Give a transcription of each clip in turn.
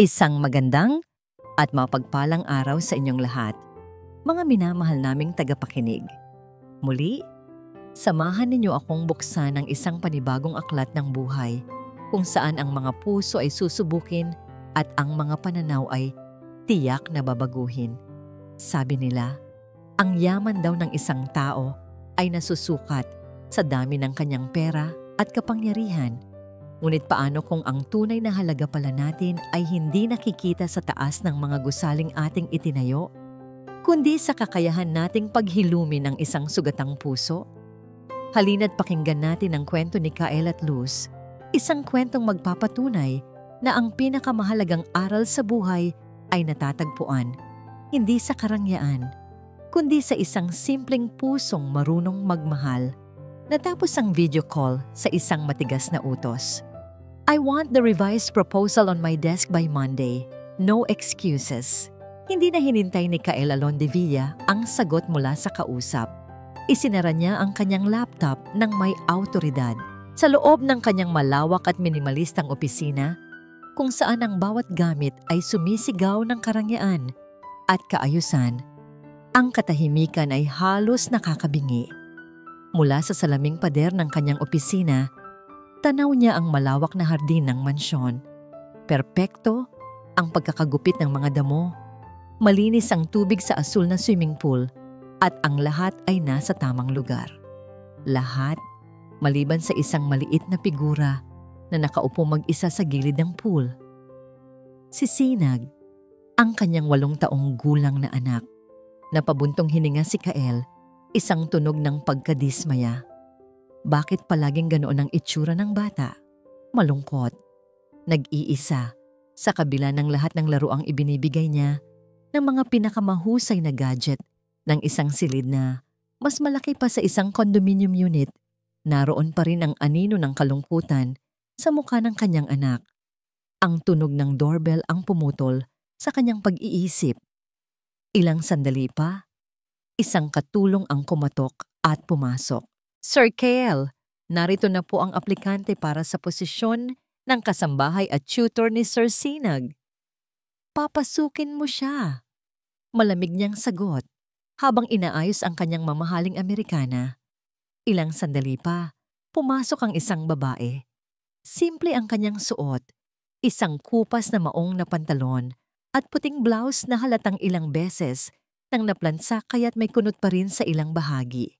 Isang magandang at mapagpalang araw sa inyong lahat, mga minamahal naming tagapakinig. Muli, samahan ninyo akong buksan ang isang panibagong aklat ng buhay kung saan ang mga puso ay susubukin at ang mga pananaw ay tiyak na babaguhin. Sabi nila, ang yaman daw ng isang tao ay nasusukat sa dami ng kanyang pera at kapangyarihan. Ngunit paano kung ang tunay na halaga pala natin ay hindi nakikita sa taas ng mga gusaling ating itinayo, kundi sa kakayahan nating paghilumin ng isang sugatang puso? Halina't pakinggan natin ang kwento ni Kael at Luz, isang kwentong magpapatunay na ang pinakamahalagang aral sa buhay ay natatagpuan, hindi sa karangyaan, kundi sa isang simpleng pusong marunong magmahal. Natapos ang video call sa isang matigas na utos. I want the revised proposal on my desk by Monday. No excuses. Hindi na hinintay ni Kael Alondevilla ang sagot mula sa kausap. Isinara niya ang kanyang laptop ng may awtoridad sa loob ng kanyang malawak at minimalistang opisina kung saan ang bawat gamit ay sumisigaw ng karangyaan at kaayusan. Ang katahimikan ay halos nakakabingi. Mula sa salaming pader ng kanyang opisina, tanaw niya ang malawak na hardin ng mansyon. Perpekto ang pagkakagupit ng mga damo. Malinis ang tubig sa asul na swimming pool at ang lahat ay nasa tamang lugar. Lahat maliban sa isang maliit na figura na nakaupo mag-isa sa gilid ng pool. Si Sinag, ang kanyang 8 taong gulang na anak. Napabuntong hininga si Kael, isang tunog ng pagkadismaya. Bakit palaging ganoon ang itsura ng bata? Malungkot. Nag-iisa sa kabila ng lahat ng laruang ibinibigay niya ng mga pinakamahusay na gadget ng isang silid na mas malaki pa sa isang condominium unit. Naroon pa rin ang anino ng kalungkutan sa mukha ng kanyang anak. Ang tunog ng doorbell ang pumutol sa kanyang pag-iisip. Ilang sandali pa, isang katulong ang kumatok at pumasok. Sir Kael, narito na po ang aplikante para sa posisyon ng kasambahay at tutor ni Sir Sinag. Papasukin mo siya. Malamig niyang sagot habang inaayos ang kanyang mamahaling Amerikana. Ilang sandali pa, pumasok ang isang babae. Simple ang kanyang suot, isang kupas na maong na pantalon at puting blouse na halatang ilang beses nang naplansa kaya't may kunot pa rin sa ilang bahagi.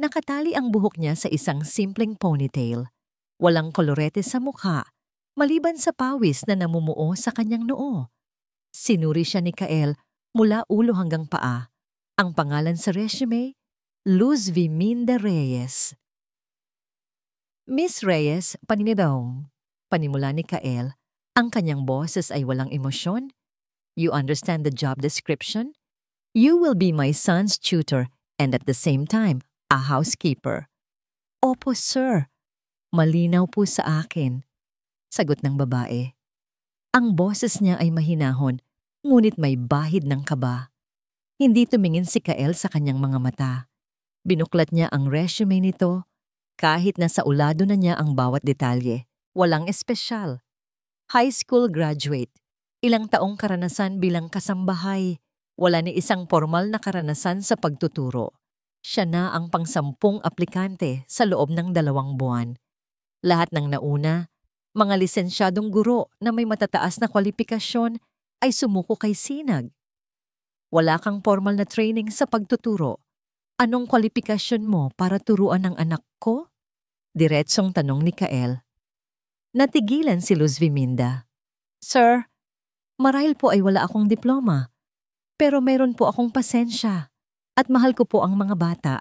Nakatali ang buhok niya sa isang simpleng ponytail. Walang kolorete sa mukha, maliban sa pawis na namumuo sa kanyang noo. Sinuri siya ni Kael mula ulo hanggang paa. Ang pangalan sa resume, Luz Viminda Reyes. Miss Reyes, paninidong. Panimula ni Kael, ang kanyang boses ay walang emosyon. You understand the job description? You will be my son's tutor and at the same time, a housekeeper. Opo, sir. Malinaw po sa akin. Sagot ng babae. Ang boses niya ay mahinahon, ngunit may bahid ng kaba. Hindi tumingin si Kael sa kanyang mga mata. Binuklat niya ang resume nito, kahit nasa ulado na niya ang bawat detalye. Walang espesyal. High school graduate. Ilang taong karanasan bilang kasambahay. Wala ni isang formal na karanasan sa pagtuturo. Siya na ang pang-10 aplikante sa loob ng 2 buwan. Lahat ng nauna, mga lisensyadong guro na may matataas na kwalifikasyon ay sumuko kay Sinag. Wala kang formal na training sa pagtuturo. Anong kwalifikasyon mo para turuan ng anak ko? Diretsong tanong ni Kael. Natigilan si Luz Viminda. Sir, marahil po ay wala akong diploma, pero meron po akong pasensya. At mahal ko po ang mga bata.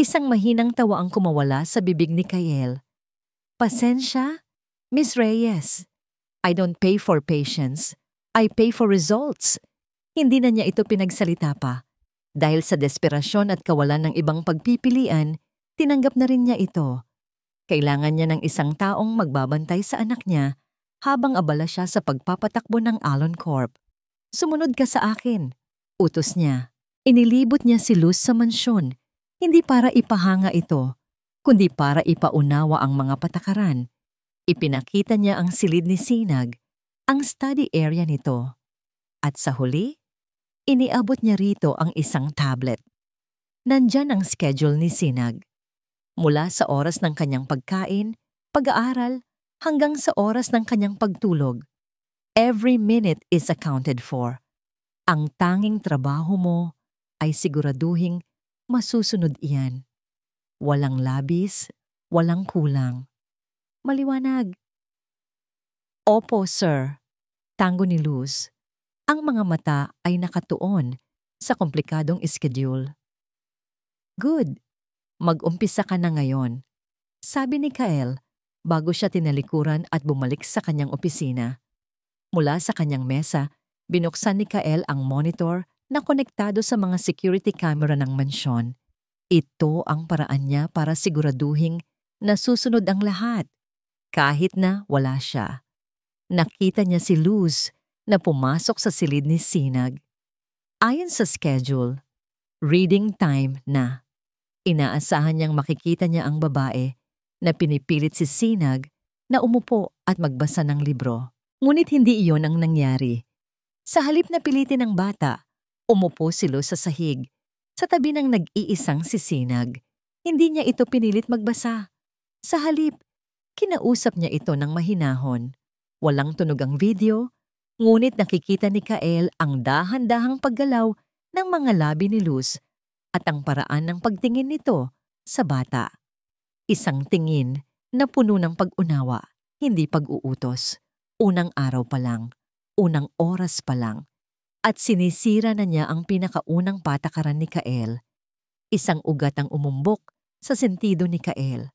Isang mahinang tawa ang kumawala sa bibig ni Kael. Pasensya? Miss Reyes, I don't pay for patience. I pay for results. Hindi na niya ito pinagsalita pa. Dahil sa desperasyon at kawalan ng ibang pagpipilian, tinanggap na rin niya ito. Kailangan niya ng isang taong magbabantay sa anak niya habang abala siya sa pagpapatakbo ng Alon Corp. Sumunod ka sa akin, utos niya. Inilibot niya si Luz sa mansyon, hindi para ipahanga ito, kundi para ipaunawa ang mga patakaran. Ipinakita niya ang silid ni Sinag, ang study area nito. At sa huli, iniabot niya rito ang isang tablet. Nandyan ang schedule ni Sinag. Mula sa oras ng kanyang pagkain, pag-aaral, hanggang sa oras ng kanyang pagtulog. Every minute is accounted for. Ang tanging trabaho mo ay siguraduhing masusunod iyan. Walang labis, walang kulang. Maliwanag. Opo, sir. Tango ni Luz. Ang mga mata ay nakatuon sa komplikadong schedule. Good. Mag-umpisa ka na ngayon. Sabi ni Kael bago siya tinalikuran at bumalik sa kanyang opisina. Mula sa kanyang mesa, binuksan ni Kael ang monitor na konektado sa mga security camera ng mansyon. Ito ang paraan niya para siguraduhing nasusunod ang lahat, kahit na wala siya. Nakita niya si Luz na pumasok sa silid ni Sinag. Ayon sa schedule, reading time na. Inaasahan niyang makikita niya ang babae na pinipilit si Sinag na umupo at magbasa ng libro. Ngunit hindi iyon ang nangyari. Sa halip na pilitin ng bata, umupo si Luz sa sahig, sa tabi ng nag-iisang si Sinag. Hindi niya ito pinilit magbasa. Sa halip, kinausap niya ito ng mahinahon. Walang tunog ang video, ngunit nakikita ni Kael ang dahan-dahang paggalaw ng mga labi ni Luz at ang paraan ng pagtingin nito sa bata. Isang tingin na puno ng pag-unawa, hindi pag-uutos. Unang araw pa lang, unang oras pa lang, at sinisira na niya ang pinakaunang patakaran ni Kael. Isang ugat ang umumbok sa sentido ni Kael.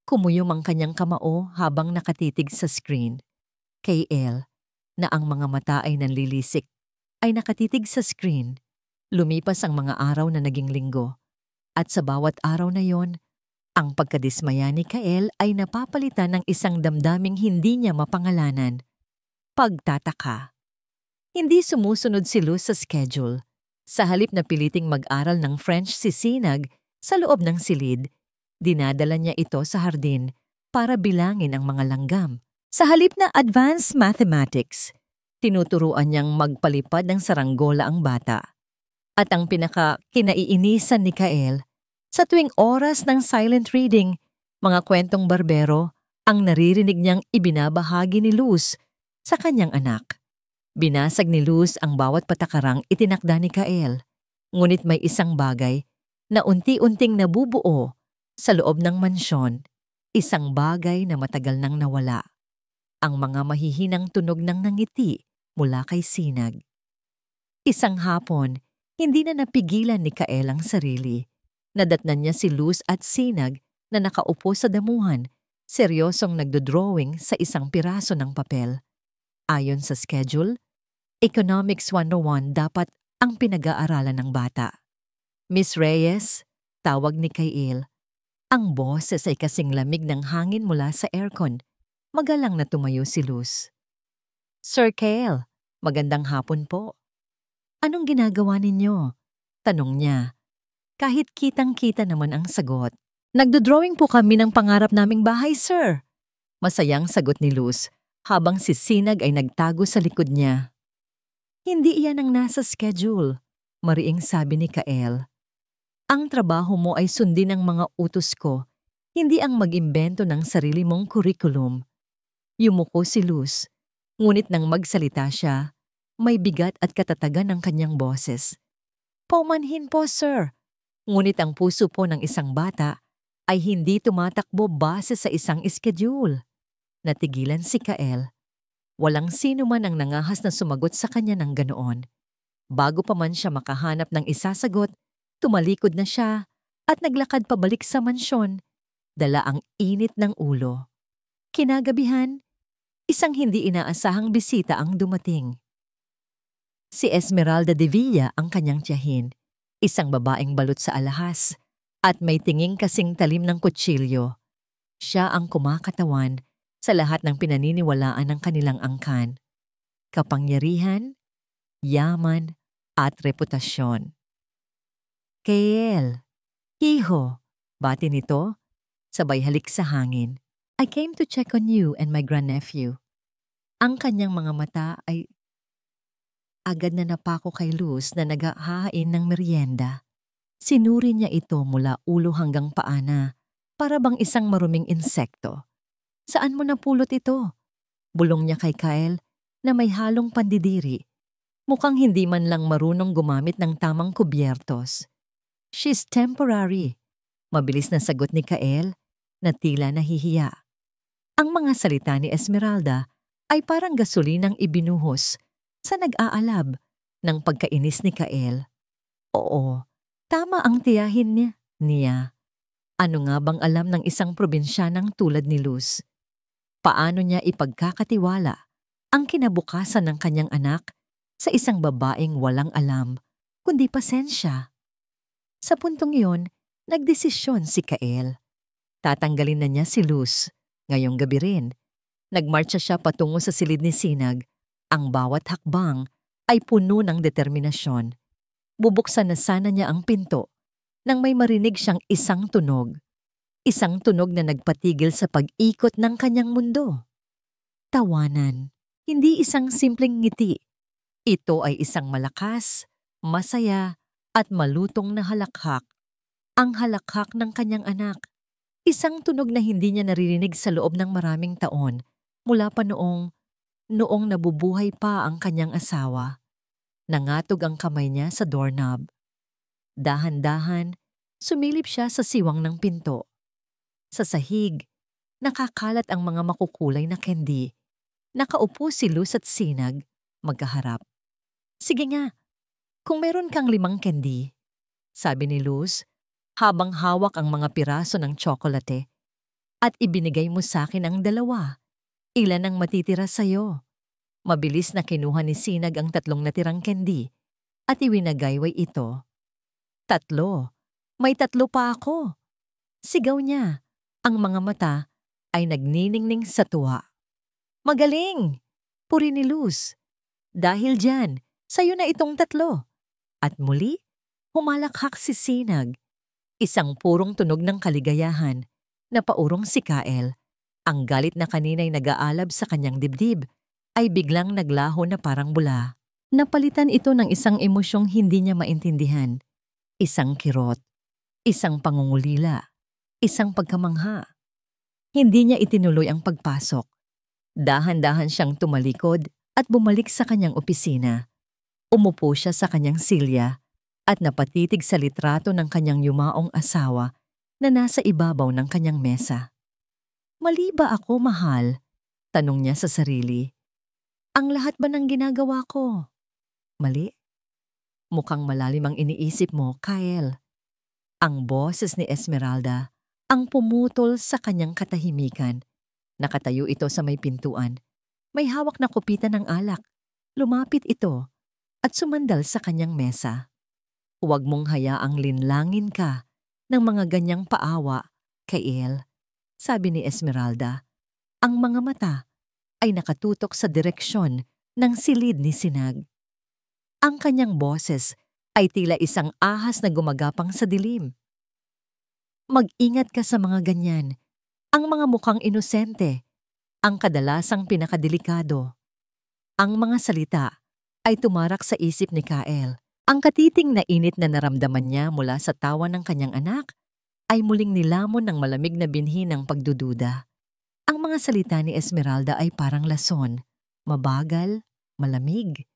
Kumuyom ang kanyang kamao habang nakatitig sa screen. Kael, na ang mga mata ay nanlilisik, ay nakatitig sa screen. Lumipas ang mga araw na naging linggo. At sa bawat araw na yon, ang pagkadismaya ni Kael ay napapalitan ng isang damdaming hindi niya mapangalanan. Pagtataka. Hindi sumusunod si Luz sa schedule. Sa halip na piliting mag-aral ng French si Sinag sa loob ng silid, dinadala niya ito sa hardin para bilangin ang mga langgam. Sa halip na advanced mathematics, tinuturuan niyang magpalipad ng saranggola ang bata. At ang pinaka-kinaiinisan ni Kael, sa tuwing oras ng silent reading, mga kwentong barbero, ang naririnig niyang ibinabahagi ni Luz sa kanyang anak. Binasag ni Luz ang bawat patakarang itinakda ni Kael, ngunit may isang bagay na unti-unting nabubuo sa loob ng mansyon, isang bagay na matagal nang nawala. Ang mga mahihinang tunog ng nangiti mula kay Sinag. Isang hapon, hindi na napigilan ni Kael ang sarili. Nadatnan niya si Luz at Sinag na nakaupo sa damuhan, seryosong nagdodrawing sa isang piraso ng papel. Ayon sa schedule, Economics 101 dapat ang pinag-aaralan ng bata. Miss Reyes, tawag ni Kael. Ang boses ay kasing lamig ng hangin mula sa aircon. Magalang na tumayo si Luz. Sir Kael, magandang hapon po. Anong ginagawa ninyo? Tanong niya. Kahit kitang-kita naman ang sagot. Nagdodrawing po kami ng pangarap naming bahay, sir. Masayang sagot ni Luz habang si Sinag ay nagtago sa likod niya. Hindi iyan ang nasa schedule, mariing sabi ni Kael. Ang trabaho mo ay sundin ang mga utos ko, hindi ang mag-imbento ng sarili mong curriculum. Yumuko si Luz, ngunit nang magsalita siya, may bigat at katatagan ng kanyang boses. Paumanhin po, sir. Ngunit ang puso po ng isang bata ay hindi tumatakbo base sa isang schedule. Natigilan si Kael. Walang sino man ang nangahas na sumagot sa kanya ng ganoon. Bago pa man siya makahanap ng isasagot, tumalikod na siya at naglakad pabalik sa mansyon, dala ang init ng ulo. Kinagabihan, isang hindi inaasahang bisita ang dumating. Si Esmeralda de Villa ang kanyang tiyahin, isang babaeng balot sa alahas at may tinging kasing talim ng kutsilyo. Siya ang kumakatawan sa lahat ng pinaniniwalaan ng kanilang angkan. Kapangyarihan, yaman, at reputasyon. Kael, hiho, bati nito, sabay halik sa hangin. I came to check on you and my grandnephew. Ang kanyang mga mata ay agad na napako kay Luz na naghahain ng merienda. Sinuri niya ito mula ulo hanggang paa na para bang isang maruming insekto. Saan mo napulot ito? Bulong niya kay Kyle na may halong pandidiri. Mukhang hindi man lang marunong gumamit ng tamang kubyertos. She's temporary. Mabilis na sagot ni Kyle na tila nahihiya. Ang mga salita ni Esmeralda ay parang gasolinang ibinuhos sa nag-aalab ng pagkainis ni Kyle. Oo, tama ang tiyahin niya. Ano nga bang alam ng isang probinsyanang tulad ni Luz? Paano niya ipagkakatiwala ang kinabukasan ng kanyang anak sa isang babaeng walang alam, kundi pasensya? Sa puntong iyon, nagdesisyon si Kael. Tatanggalin na niya si Luz. Ngayong gabi rin, nagmarcha siya patungo sa silid ni Sinag. Ang bawat hakbang ay puno ng determinasyon. Bubuksan na sana niya ang pinto nang may marinig siyang isang tunog. Isang tunog na nagpatigil sa pag-ikot ng kanyang mundo. Tawanan, hindi isang simpleng ngiti. Ito ay isang malakas, masaya, at malutong na halakhak. Ang halakhak ng kanyang anak. Isang tunog na hindi niya naririnig sa loob ng maraming taon mula pa noong nabubuhay pa ang kanyang asawa. Nangatog ang kamay niya sa doorknob. Dahan-dahan, sumilip siya sa siwang ng pinto. Sa sahig, nakakalat ang mga makukulay na candy. Nakaupo si Luz at Sinag, magkaharap. Sige nga, kung meron kang 5 candy, sabi ni Luz, habang hawak ang mga piraso ng tsokolate. At ibinigay mo sa akin ang 2. Ilan ang matitira sa'yo? Mabilis na kinuha ni Sinag ang 3 natirang candy at iwinagayway ito. 3. May 3 pa ako. Sigaw niya. Ang mga mata ay nagniningning sa tuwa. Magaling! Puri ni Luz. Dahil dyan, sa'yo na itong 3. At muli, humalakhak si Sinag. Isang purong tunog ng kaligayahan na paurong si Kael. Ang galit na kanina'y nag-aalab sa kanyang dibdib ay biglang naglaho na parang bula. Napalitan ito ng isang emosyong hindi niya maintindihan. Isang kirot, isang pangungulila, isang pagkamangha. Hindi niya itinuloy ang pagpasok. Dahan-dahan siyang tumalikod at bumalik sa kanyang opisina. Umupo siya sa kanyang silya at napatitig sa litrato ng kanyang yumaong asawa na nasa ibabaw ng kanyang mesa. Mali ba ako, mahal? Tanong niya sa sarili. Ang lahat ba ng ginagawa ko? Mali? Mukhang malalim ang iniisip mo, Kyle. Ang boses ni Esmeralda ang pumutol sa kanyang katahimikan. Nakatayo ito sa may pintuan. May hawak na kupitan ng alak. Lumapit ito at sumandal sa kanyang mesa. Huwag mong hayaang linlangin ka ng mga ganyang paawa, Kyle, sabi ni Esmeralda. Ang mga mata ay nakatutok sa direksyon ng silid ni Sinag. Ang kanyang boses ay tila isang ahas na gumagapang sa dilim. Mag-ingat ka sa mga ganyan. Ang mga mukhang inosente, ang kadalasang pinakadelikado. Ang mga salita ay tumarak sa isip ni Kael. Ang katiting na init na naramdaman niya mula sa tawa ng kanyang anak ay muling nilamon ng malamig na binhi ng pagdududa. Ang mga salita ni Esmeralda ay parang lason, mabagal, malamig,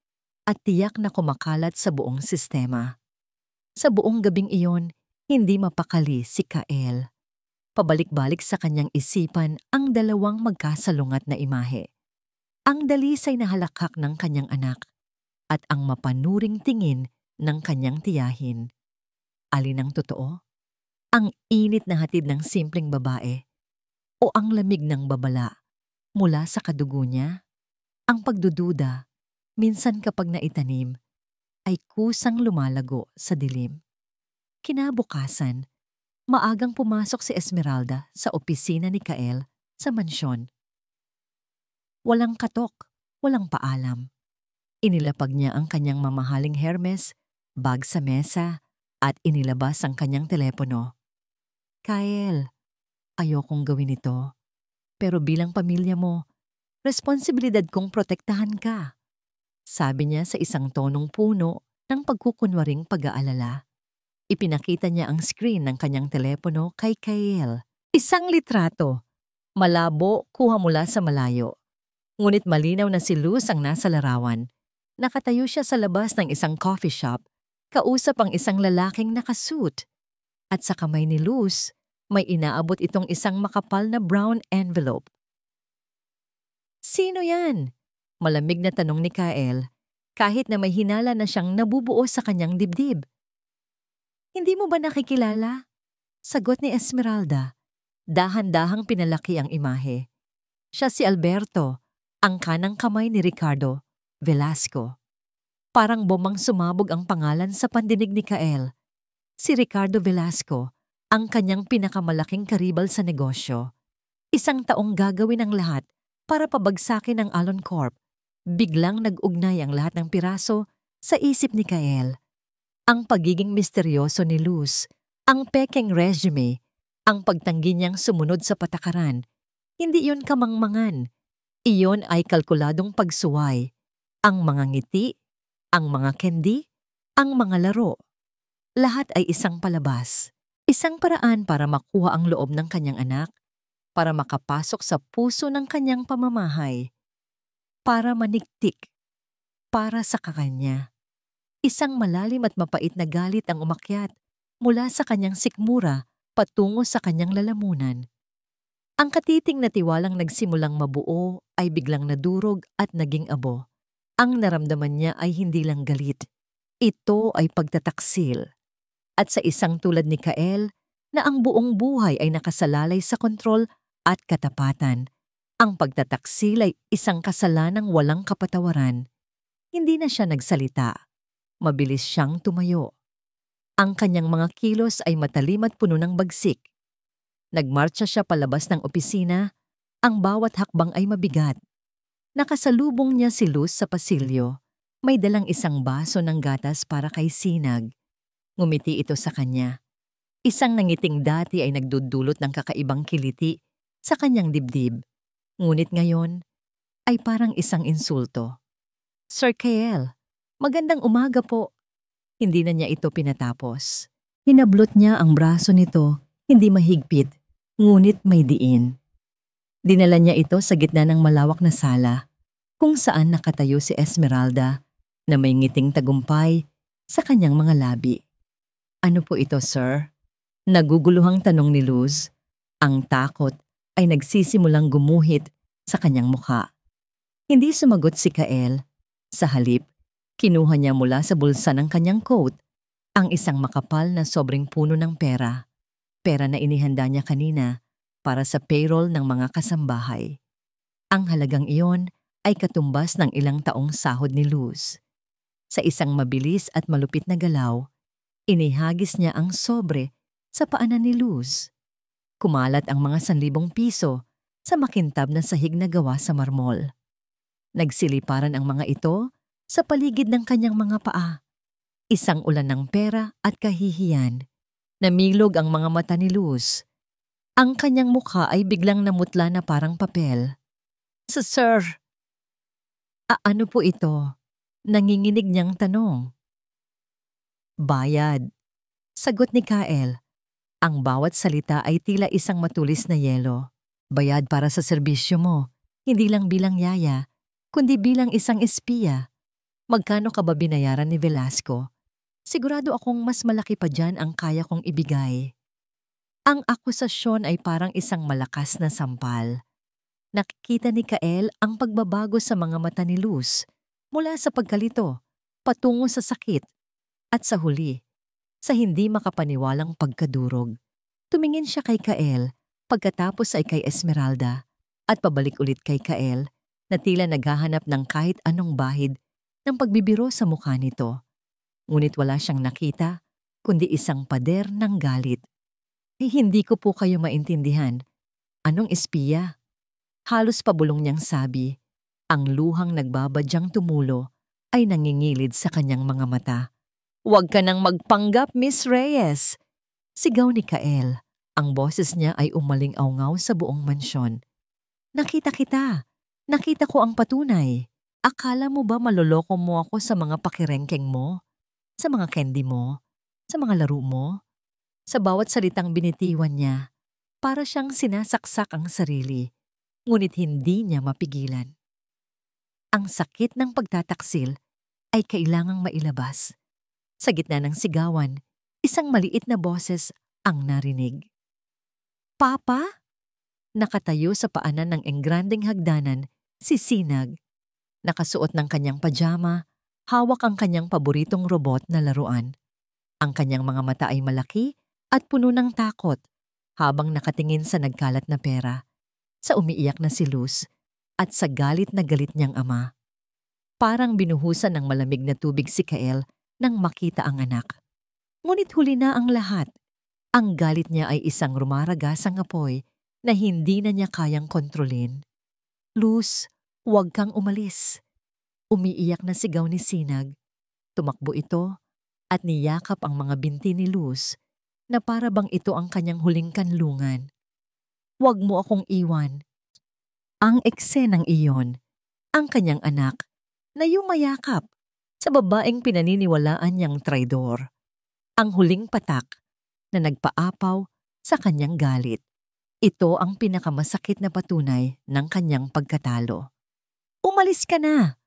at tiyak na kumakalat sa buong sistema. Sa buong gabing iyon, hindi mapakali si Kael. Pabalik-balik sa kanyang isipan ang 2 magkasalungat na imahe. Ang dalisay na halakhak ng kanyang anak at ang mapanuring tingin ng kanyang tiyahin. Alin ang totoo? Ang init na hatid ng simpleng babae o ang lamig ng babala mula sa kadugo niya? Ang pagdududa, minsan kapag naitanim, ay kusang lumalago sa dilim. Kinabukasan, maagang pumasok si Esmeralda sa opisina ni Kael sa mansyon. Walang katok, walang paalam. Inilapag niya ang kanyang mamahaling Hermes, bag sa mesa, at inilabas ang kanyang telepono. Kael, ayokong gawin ito, pero bilang pamilya mo, Responsibilidad kong protektahan ka, sabi niya sa isang tonong puno ng pagkukunwaring pag-aalala. Ipinakita niya ang screen ng kanyang telepono kay Kael. Isang litrato. Malabo, kuha mula sa malayo. Ngunit malinaw na si Luz ang nasa larawan. Nakatayo siya sa labas ng isang coffee shop, kausap ang isang lalaking nakasuit. At sa kamay ni Luz, may inaabot itong isang makapal na brown envelope. Sino yan? Malamig na tanong ni Kael, kahit na may hinala na siyang nabubuo sa kanyang dibdib. Hindi mo ba nakikilala? Sagot ni Esmeralda. Dahan-dahang pinalaki ang imahe. Siya si Alberto, ang kanang kamay ni Ricardo Velasco. Parang bomang sumabog ang pangalan sa pandinig ni Kael. Si Ricardo Velasco, ang kanyang pinakamalaking karibal sa negosyo. Isang taong gagawin ang lahat para pabagsakin ang Alon Corp. Biglang nag-ugnay ang lahat ng piraso sa isip ni Kael. Ang pagiging misteryoso ni Luz, ang pekeng resume, ang pagtanggi niyang sumunod sa patakaran. Hindi iyon kamangmangan. Iyon ay kalkuladong pagsuway. Ang mga ngiti, ang mga candy, ang mga laro. Lahat ay isang palabas. Isang paraan para makuha ang loob ng kanyang anak, para makapasok sa puso ng kanyang pamamahay, para maniktik, para sa kakanya. Isang malalim at mapait na galit ang umakyat mula sa kanyang sikmura patungo sa kanyang lalamunan. Ang katiting na tiwalang nagsimulang mabuo ay biglang nadurog at naging abo. Ang naramdaman niya ay hindi lang galit. Ito ay pagtataksil. At sa isang tulad ni Kael, na ang buong buhay ay nakasalalay sa kontrol at katapatan, ang pagtataksil ay isang kasalanang walang kapatawaran. Hindi na siya nagsalita. Mabilis siyang tumayo. Ang kanyang mga kilos ay matalim at puno ng bagsik. Nagmarcha siya palabas ng opisina, ang bawat hakbang ay mabigat. Nakasalubong niya si Luz sa pasilyo. May dalang isang baso ng gatas para kay Sinag. Ngumiti ito sa kanya. Isang nangiting dati ay nagdudulot ng kakaibang kiliti sa kanyang dibdib. Ngunit ngayon ay parang isang insulto. Sir Kael, magandang umaga po. Hindi na niya ito pinatapos. Hinablot niya ang braso nito, hindi mahigpit, ngunit may diin. Dinala niya ito sa gitna ng malawak na sala, kung saan nakatayo si Esmeralda na may ngiting tagumpay sa kanyang mga labi. Ano po ito, sir? Naguguluhang tanong ni Luz. Ang takot ay nagsisimulang gumuhit sa kanyang mukha. Hindi sumagot si Kael. Sa halip, kinuha niya mula sa bulsa ng kanyang coat ang isang makapal na sobrang puno ng pera. Pera na inihanda niya kanina para sa payroll ng mga kasambahay. Ang halagang iyon ay katumbas ng ilang taong sahod ni Luz. Sa isang mabilis at malupit na galaw, inihagis niya ang sobre sa paanan ni Luz. Kumalat ang mga 1,000 piso sa makintab na sahig na gawa sa marmol. Nagsiliparan ang mga ito sa paligid ng kanyang mga paa. Isang ulan ng pera at kahihiyan. Namilog ang mga mata ni Luz. Ang kanyang mukha ay biglang namutla na parang papel. Sir, ano po ito? Nanginginig niyang tanong. Bayad. Sagot ni Kael. Ang bawat salita ay tila isang matulis na yelo. Bayad para sa serbisyo mo, hindi lang bilang yaya, kundi bilang isang espiya. Magkano ka ba binayaran ni Velasco? Sigurado akong mas malaki pa dyan ang kaya kong ibigay. Ang akusasyon ay parang isang malakas na sampal. Nakikita ni Kael ang pagbabago sa mga mata ni Luz, mula sa pagkalito, patungo sa sakit, at sa huli, sa hindi makapaniwalang pagkadurog. Tumingin siya kay Kael, pagkatapos ay kay Esmeralda, at pabalik ulit kay Kael na tila naghahanap ng kahit anong bahid ng pagbibiro sa mukha nito. Ngunit wala siyang nakita, kundi isang pader ng galit. Hindi ko po kayo maintindihan. Anong espiya? Halos pabulong niyang sabi. Ang luhang nagbabadyang tumulo ay nangingilid sa kanyang mga mata. Huwag ka nang magpanggap, Miss Reyes! Sigaw ni Kael. Ang boses niya ay umaling-awngaw sa buong mansyon. Nakita kita. Nakita ko ang patunay. Akala mo ba maloloko mo ako sa mga pakirengkeng mo? Sa mga candy mo? Sa mga laro mo? Sa bawat salitang binitiwan niya, para siyang sinasaksak ang sarili, ngunit hindi niya mapigilan. Ang sakit ng pagtataksil ay kailangang mailabas. Sa gitna ng sigawan, isang maliit na boses ang narinig. Papa? Nakatayo sa paanan ng engrandeng hagdanan si Sinag. Nakasuot ng kanyang pajama, hawak ang kanyang paboritong robot na laruan. Ang kanyang mga mata ay malaki at puno ng takot habang nakatingin sa nagkalat na pera, sa umiiyak na si Luz at sa galit na galit niyang ama. Parang binuhusan ng malamig na tubig si Kael nang makita ang anak. Ngunit huli na ang lahat. Ang galit niya ay isang rumaragasang apoy na hindi na niya kayang kontrolin. Luz, huwag kang umalis. Umiiyak na sigaw ni Sinag. Tumakbo ito at niyakap ang mga binti ni Luz na para bang ito ang kanyang huling kanlungan. Huwag mo akong iwan. Ang eksenang iyon, ang kanyang anak na yumayakap sa babaeng pinaniniwalaan niyang traidor. Ang huling patak na nagpaapaw sa kanyang galit. Ito ang pinakamasakit na patunay ng kanyang pagkatalo. Umalis ka na!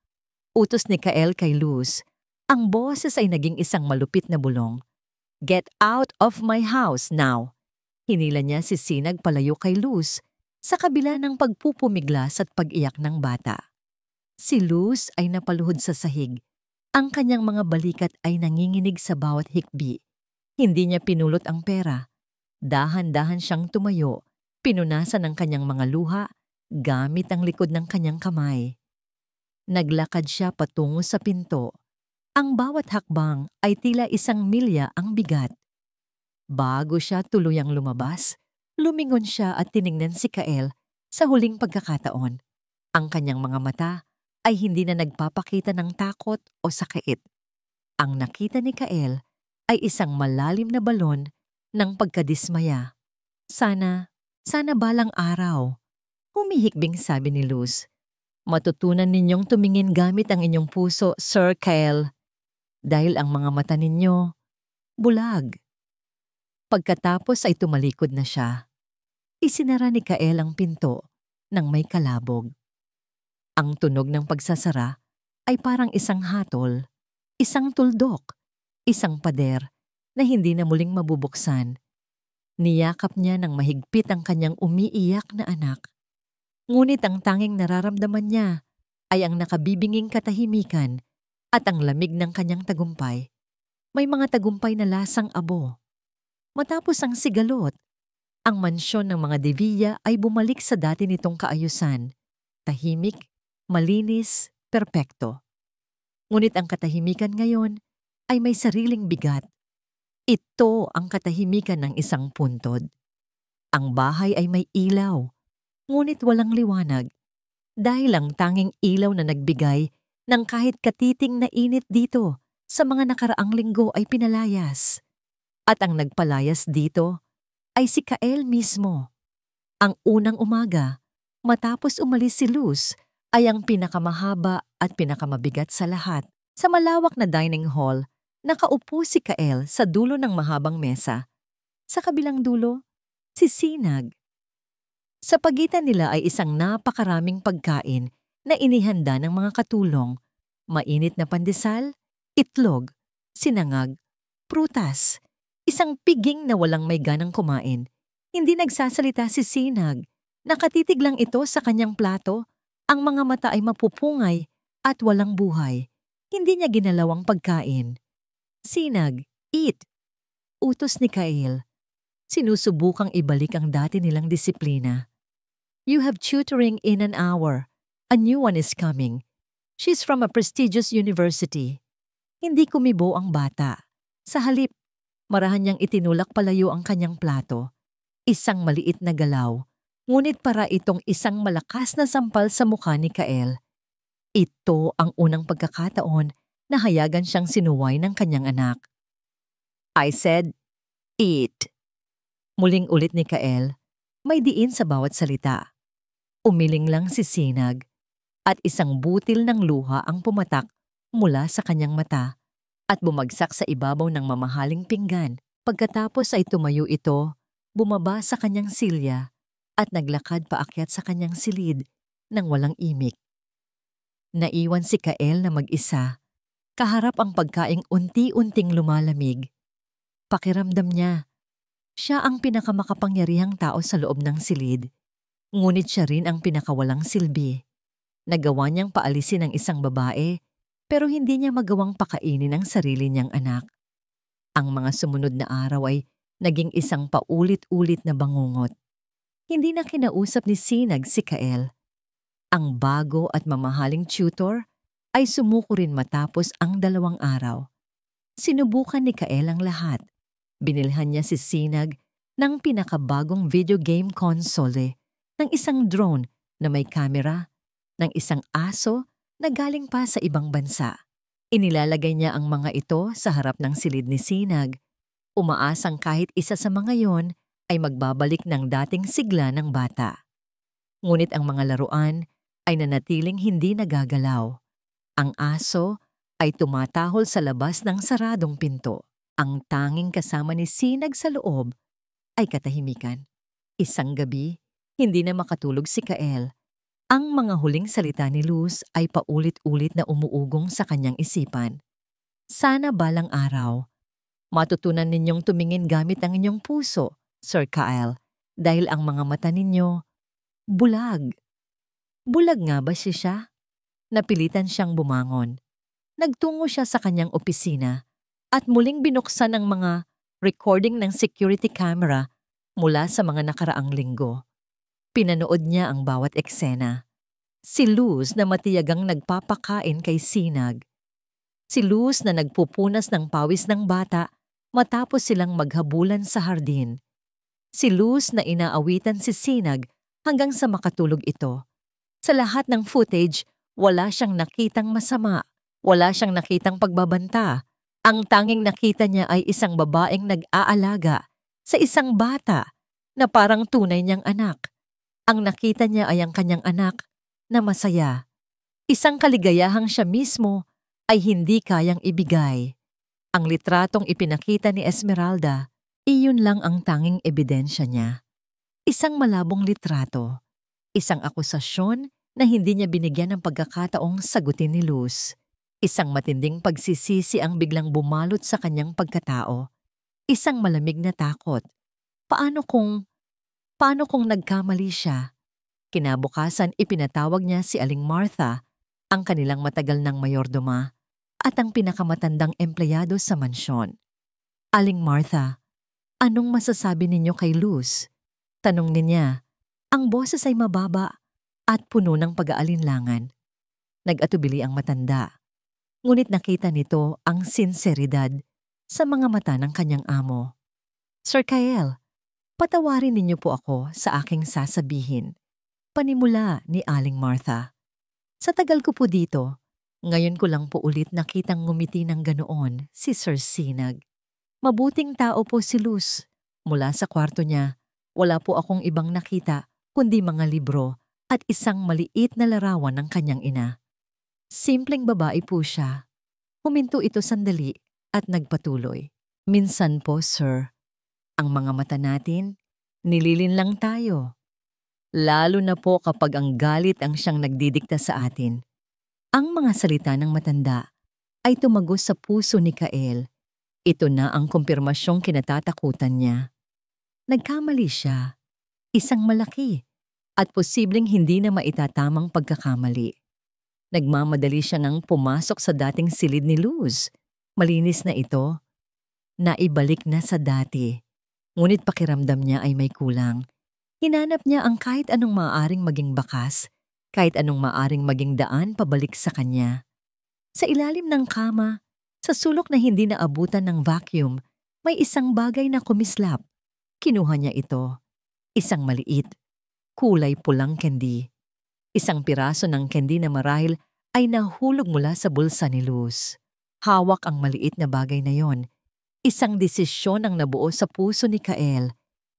Utos ni Kael kay Luz. Ang boses ay naging isang malupit na bulong. Get out of my house now! Hinila niya si Sinag palayo kay Luz sa kabila ng pagpupumiglas at pag-iyak ng bata. Si Luz ay napaluhod sa sahig. Ang kanyang mga balikat ay nanginginig sa bawat hikbi. Hindi niya pinulot ang pera. Dahan-dahan siyang tumayo, pinunasan ng kanyang mga luha gamit ang likod ng kanyang kamay. Naglakad siya patungo sa pinto. Ang bawat hakbang ay tila 1 milya ang bigat. Bago siya tuluyang lumabas, lumingon siya at tiningnan si Kael sa huling pagkakataon. Ang kanyang mga mata ay hindi na nagpapakita ng takot o sakit. Ang nakita ni Kael ay isang malalim na balon ng pagkadismaya. Sana balang araw, humihikbing sabi ni Luz. Matutunan ninyong tumingin gamit ang inyong puso, Sir Kael, dahil ang mga mata ninyo bulag. Pagkatapos ay tumalikod na siya. Isinara ni Kael ang pinto nang may kalabog. Ang tunog ng pagsasara ay parang isang hatol, isang tuldok, isang pader na hindi na muling mabubuksan. Niyakap niya ng mahigpit ang kanyang umiiyak na anak. Ngunit ang tanging nararamdaman niya ay ang nakabibinging katahimikan at ang lamig ng kanyang tagumpay. May mga tagumpay na lasang abo. Matapos ang sigalot, ang mansyon ng mga Devilla ay bumalik sa dati nitong kaayusan. Tahimik, malinis, perpekto. Ngunit ang katahimikan ngayon ay may sariling bigat. Ito ang katahimikan ng isang puntod. Ang bahay ay may ilaw, ngunit walang liwanag, dahil ang tanging ilaw na nagbigay ng kahit katiting na init dito sa mga nakaraang linggo ay pinalayas. At ang nagpalayas dito ay si Kael mismo. Ang unang umaga, matapos umalis si Luz, ay ang pinakamahaba at pinakamabigat sa lahat. Sa malawak na dining hall, nakaupo si Kael sa dulo ng mahabang mesa. Sa kabilang dulo, si Sinag. Sa pagitan nila ay isang napakaraming pagkain na inihanda ng mga katulong, mainit na pandesal, itlog, sinangag, prutas, isang piging na walang may ganang kumain. Hindi nagsasalita si Sinag. Nakatitig lang ito sa kanyang plato. Ang mga mata ay mapupungay at walang buhay. Hindi niya ginalaw ang pagkain. Sinag, eat! Utos ni Kael. Sinusubukang ibalik ang dati nilang disiplina. You have tutoring in an hour. A new one is coming. She's from a prestigious university. Hindi kumibo ang bata. Sa halip, marahan niyang itinulak palayo ang kanyang plato. Isang maliit na galaw, ngunit para itong isang malakas na sampal sa mukha ni Kael. Ito ang unang pagkakataon na hayagan siyang sinuway ng kanyang anak. I said, eat. Muling ulit ni Kael, may diin sa bawat salita. Umiling lang si Sinag. at isang butil ng luha ang pumatak mula sa kanyang mata at bumagsak sa ibabaw ng mamahaling pinggan. Pagkatapos ay tumayo ito, bumaba sa kanyang silya at naglakad paakyat sa kanyang silid nang walang imik. Naiwan si Kael na mag-isa, kaharap ang pagkaing unti-unting lumalamig. Pakiramdam niya, siya ang pinakamakapangyarihang tao sa loob ng silid, ngunit siya rin ang pinakawalang silbi. Nagawa niyang paalisin ang isang babae, pero hindi niya magawang pakainin ang sarili niyang anak. Ang mga sumunod na araw ay naging isang paulit-ulit na bangungot. Hindi na kinausap ni Sinag si Kael. Ang bago at mamahaling tutor ay sumuko rin matapos ang 2 araw. Sinubukan ni Kael ang lahat. Binilhan niya si Sinag ng pinakabagong video game console, ng isang drone na may kamera, ng isang aso na galing pa sa ibang bansa. Inilalagay niya ang mga ito sa harap ng silid ni Sinag, umaasang kahit isa sa mga yon ay magbabalik ng dating sigla ng bata. Ngunit ang mga laruan ay nanatiling hindi nagagalaw. Ang aso ay tumatahol sa labas ng saradong pinto. Ang tanging kasama ni Sinag sa loob ay katahimikan. Isang gabi, hindi na makatulog si Kael. Ang mga huling salita ni Luz ay paulit-ulit na umuugong sa kanyang isipan. Sana balang araw, matutunan ninyong tumingin gamit ang inyong puso, Sir Kael, dahil ang mga mata ninyo, bulag. Bulag nga ba siya? Napilitan siyang bumangon. Nagtungo siya sa kanyang opisina at muling binuksan ang mga recording ng security camera mula sa mga nakaraang linggo. Pinanood niya ang bawat eksena. Si Luz na matiyagang nagpapakain kay Sinag. Si Luz na nagpupunas ng pawis ng bata matapos silang maghabulan sa hardin. Si Luz na inaawitan si Sinag hanggang sa makatulog ito. Sa lahat ng footage, wala siyang nakitang masama. Wala siyang nakitang pagbabanta. Ang tanging nakita niya ay isang babaeng nag-aalaga sa isang bata na parang tunay niyang anak. Ang nakita niya ay ang kanyang anak na masaya. Isang kaligayahang siya mismo ay hindi kayang ibigay. Ang litratong ipinakita ni Esmeralda, iyon lang ang tanging ebidensya niya. Isang malabong litrato. Isang akusasyon na hindi niya binigyan ng pagkakataong sagutin ni Luz. Isang matinding pagsisisi ang biglang bumalot sa kanyang pagkatao. Isang malamig na takot. Paano kung nagkamali siya? Kinabukasan ipinatawag niya si Aling Martha, ang kanilang matagal ng mayordoma at ang pinakamatandang empleyado sa mansyon. Aling Martha, anong masasabi ninyo kay Luz? Tanong niya. Ang boses ay mababa at puno ng pag-aalinlangan. Nag-atubili ang matanda. Ngunit nakita nito ang sinseridad sa mga mata ng kanyang amo. Sir Kael, patawarin ninyo po ako sa aking sasabihin. Panimula ni Aling Martha. Sa tagal ko po dito, ngayon ko lang po ulit nakitang ngumiti ng ganoon si Sir Sinag. Mabuting tao po si Luz. Mula sa kwarto niya, wala po akong ibang nakita kundi mga libro at isang maliit na larawan ng kanyang ina. Simpleng babae po siya. Huminto ito sandali at nagpatuloy. Minsan po, sir, ang mga mata natin, nililin lang tayo. Lalo na po kapag ang galit ang siyang nagdidikta sa atin. Ang mga salita ng matanda ay tumagos sa puso ni Kael. Ito na ang kumpirmasyong kinatatakutan niya. Nagkamali siya. Isang malaki at posibleng hindi na maitatamang pagkakamali. Nagmamadali siya nang pumasok sa dating silid ni Luz. Malinis na ito. Naibalik na sa dati. Ngunit pakiramdam niya ay may kulang. Hinanap niya ang kahit anong maaaring maging bakas, kahit anong maaaring maging daan pabalik sa kanya. Sa ilalim ng kama, sa sulok na hindi naabutan ng vacuum, may isang bagay na kumislap. Kinuha niya ito. Isang maliit, kulay pulang candy. Isang piraso ng candy na marahil ay nahulog mula sa bulsa ni Luz. Hawak ang maliit na bagay na yon. Isang desisyon ang nabuo sa puso ni Kael.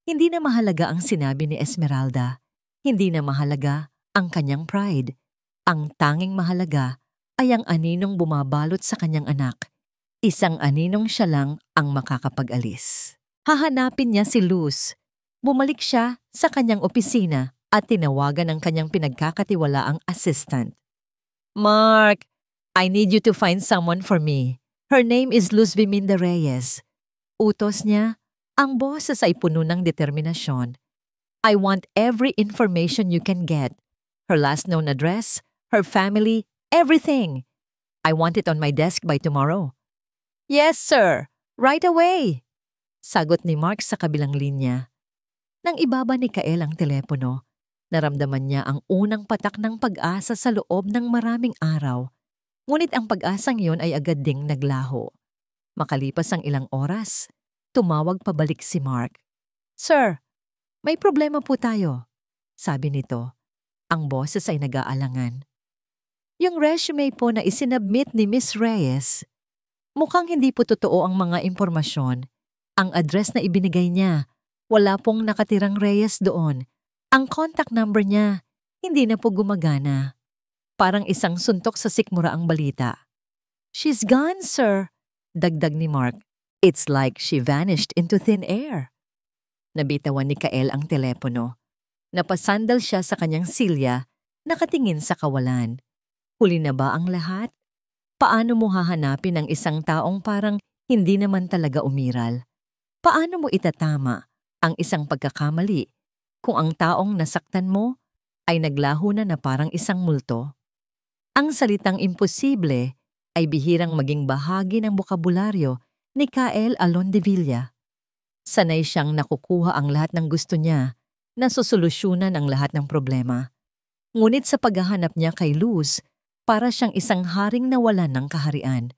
Hindi na mahalaga ang sinabi ni Esmeralda. Hindi na mahalaga ang kanyang pride. Ang tanging mahalaga ay ang aninong bumabalot sa kanyang anak. Isang aninong siya lang ang makakapag-alis. Hahanapin niya si Luz. Bumalik siya sa kanyang opisina at tinawagan ang kanyang pinagkakatiwalaang assistant. Mark, I need you to find someone for me. Her name is Luz Viminda Reyes. Utos niya, ang boses ay puno ng determinasyon. I want every information you can get. Her last known address, her family, everything. I want it on my desk by tomorrow. Yes, sir. Right away. Sagot ni Mark sa kabilang linya. Nang ibaba ni Kael ang telepono, naramdaman niya ang unang patak ng pag-asa sa loob ng maraming araw. Ngunit ang pag-asang yun ay agad ding naglaho. Makalipas ang ilang oras, tumawag pabalik si Mark. Sir, may problema po tayo, sabi nito. Ang boses ay nag-aalangan. Yung resume po na isinabmit ni Miss Reyes, mukhang hindi po totoo ang mga impormasyon. Ang address na ibinigay niya, wala pong nakatirang Reyes doon. Ang contact number niya, hindi na po gumagana. Parang isang suntok sa sikmura ang balita. She's gone, sir, dagdag ni Mark. It's like she vanished into thin air. Nabitawan ni Kael ang telepono. Napasandal siya sa kanyang silya, nakatingin sa kawalan. Huli na ba ang lahat? Paano mo hahanapin ang isang taong parang hindi naman talaga umiral? Paano mo itatama ang isang pagkakamali kung ang taong nasaktan mo ay naglaho na parang isang multo? Ang salitang imposible ay bihirang maging bahagi ng bokabularyo ni Kael Alondevilla. Sanay siyang nakukuha ang lahat ng gusto niya na susolusyunan ang lahat ng problema. Ngunit sa paghahanap niya kay Luz, para siyang isang haring nawalan ng kaharian.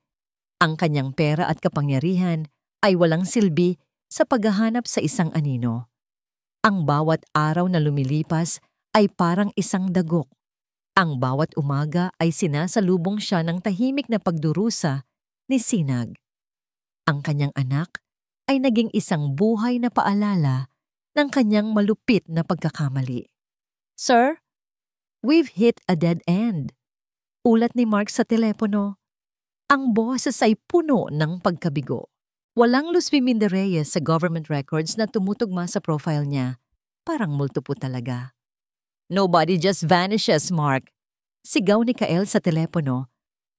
Ang kanyang pera at kapangyarihan ay walang silbi sa paghahanap sa isang anino. Ang bawat araw na lumilipas ay parang isang dagok. Ang bawat umaga ay sinasalubong siya ng tahimik na pagdurusa ni Sinag. Ang kanyang anak ay naging isang buhay na paalala ng kanyang malupit na pagkakamali. Sir, we've hit a dead end. Ulat ni Mark sa telepono. Ang boses ay puno ng pagkabigo. Walang Luz Viminda Reyes sa government records na tumutugma sa profile niya. Parang multo po talaga. Nobody just vanishes, Mark. Sigaw ni Kael sa telepono.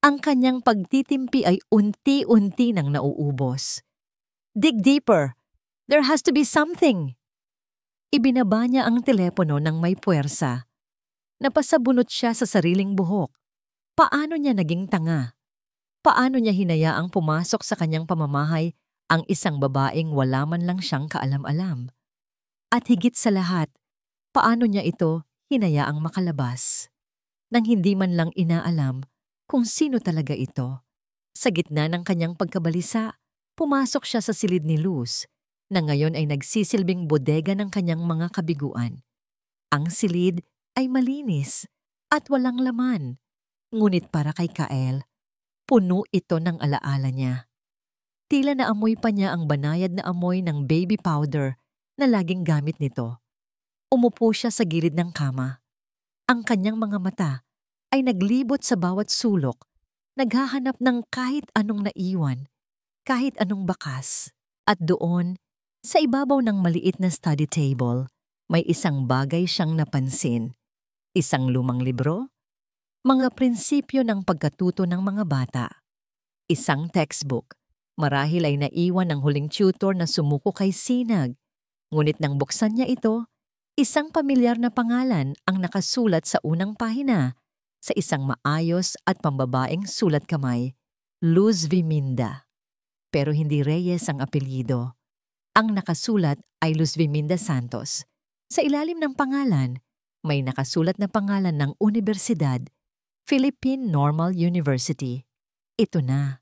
Ang kanyang pagtitimpi ay unti-unti nang nauubos. Dig deeper. There has to be something. Ibinaba niya ang telepono ng may puwersa. Napasabunot siya sa sariling buhok. Paano niya naging tanga? Paano niya hinayaang pumasok sa kanyang pamamahay ang isang babaeng wala man lang siyang kaalam-alam? At higit sa lahat, paano niya ito hinayaang makalabas? Nang hindi man lang inaalam kung sino talaga ito. Sa gitna ng kanyang pagkabalisa, pumasok siya sa silid ni Luz, na ngayon ay nagsisilbing bodega ng kanyang mga kabiguan. Ang silid ay malinis at walang laman. Ngunit para kay Kael, puno ito ng alaala niya. Tila naamoy pa niya ang banayad na amoy ng baby powder na laging gamit nito. Umupo siya sa gilid ng kama. Ang kanyang mga mata ay naglibot sa bawat sulok, naghahanap ng kahit anong naiwan, kahit anong bakas. At doon, sa ibabaw ng maliit na study table, may isang bagay siyang napansin. Isang lumang libro, mga prinsipyo ng pagkatuto ng mga bata. Isang textbook, marahil ay naiwan ng huling tutor na sumuko kay Sinag. Ngunit nang buksan niya ito, isang pamilyar na pangalan ang nakasulat sa unang pahina sa isang maayos at pambabaeng sulat kamay, Luz Viminda. Pero hindi Reyes ang apelyido. Ang nakasulat ay Luz Viminda Santos. Sa ilalim ng pangalan, may nakasulat na pangalan ng universidad, Philippine Normal University. Ito na.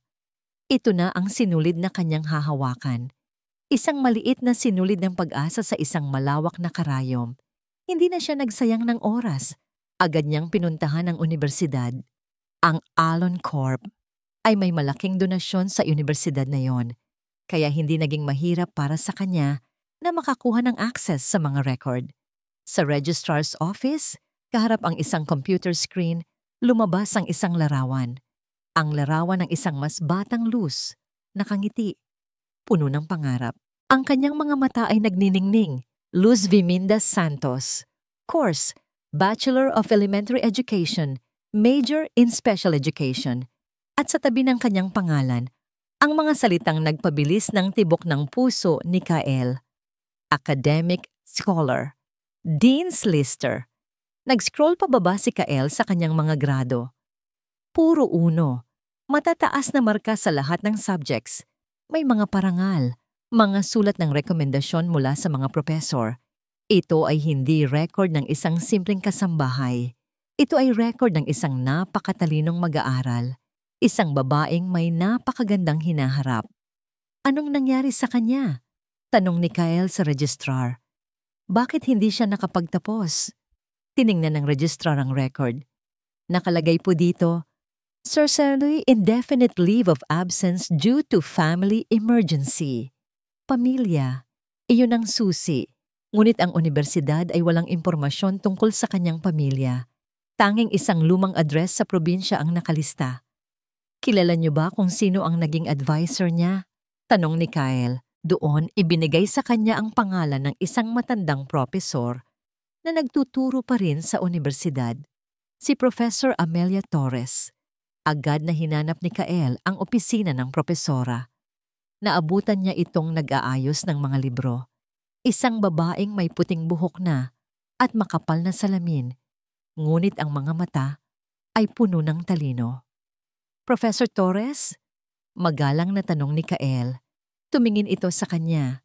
Ito na ang sinulid na kanyang hahawakan. Isang maliit na sinulid ng pag-asa sa isang malawak na karayom. Hindi na siya nagsayang ng oras. Agad niyang pinuntahan ang universidad. Ang Alon Corp ay may malaking donasyon sa universidad na yon, kaya hindi naging mahirap para sa kanya na makakuha ng access sa mga record. Sa registrar's office, kaharap ang isang computer screen, lumabas ang isang larawan. Ang larawan ng isang mas batang Luz, nakangiti, puno ng pangarap. Ang kanyang mga mata ay nagniningning. Luz Viminda Santos. Course, Bachelor of Elementary Education, Major in Special Education. At sa tabi ng kanyang pangalan, ang mga salitang nagpabilis ng tibok ng puso ni Kael. Academic Scholar. Dean's Lister. Nag-scroll pababa si Kael sa kanyang mga grado. Puro uno. Matataas na marka sa lahat ng subjects. May mga parangal, mga sulat ng rekomendasyon mula sa mga propesor. Ito ay hindi record ng isang simpleng kasambahay. Ito ay record ng isang napakatalinong mag-aaral. Isang babaeng may napakagandang hinaharap. Anong nangyari sa kanya? Tanong ni Kael sa registrar. Bakit hindi siya nakapagtapos? Tiningnan ng registrar ang record. Nakalagay po dito, Surgery indefinite leave of absence due to family emergency. Pamilya, iyon ang susi. Ngunit ang universidad ay walang impormasyon tungkol sa kanyang pamilya. Tanging isang lumang address sa probinsya ang nakalista. Kilala niyo ba kung sino ang naging advisor niya? Tanong ni Kael. Doon, ibinigay sa kanya ang pangalan ng isang matandang propesor na nagtuturo pa rin sa universidad. Si Professor Amelia Torres. Agad na hinanap ni Kael ang opisina ng propesora. Naabutan niya itong nag-aayos ng mga libro. Isang babaeng may puting buhok na at makapal na salamin, ngunit ang mga mata ay puno ng talino. Professor Torres? Magalang na tanong ni Kael. Tumingin ito sa kanya.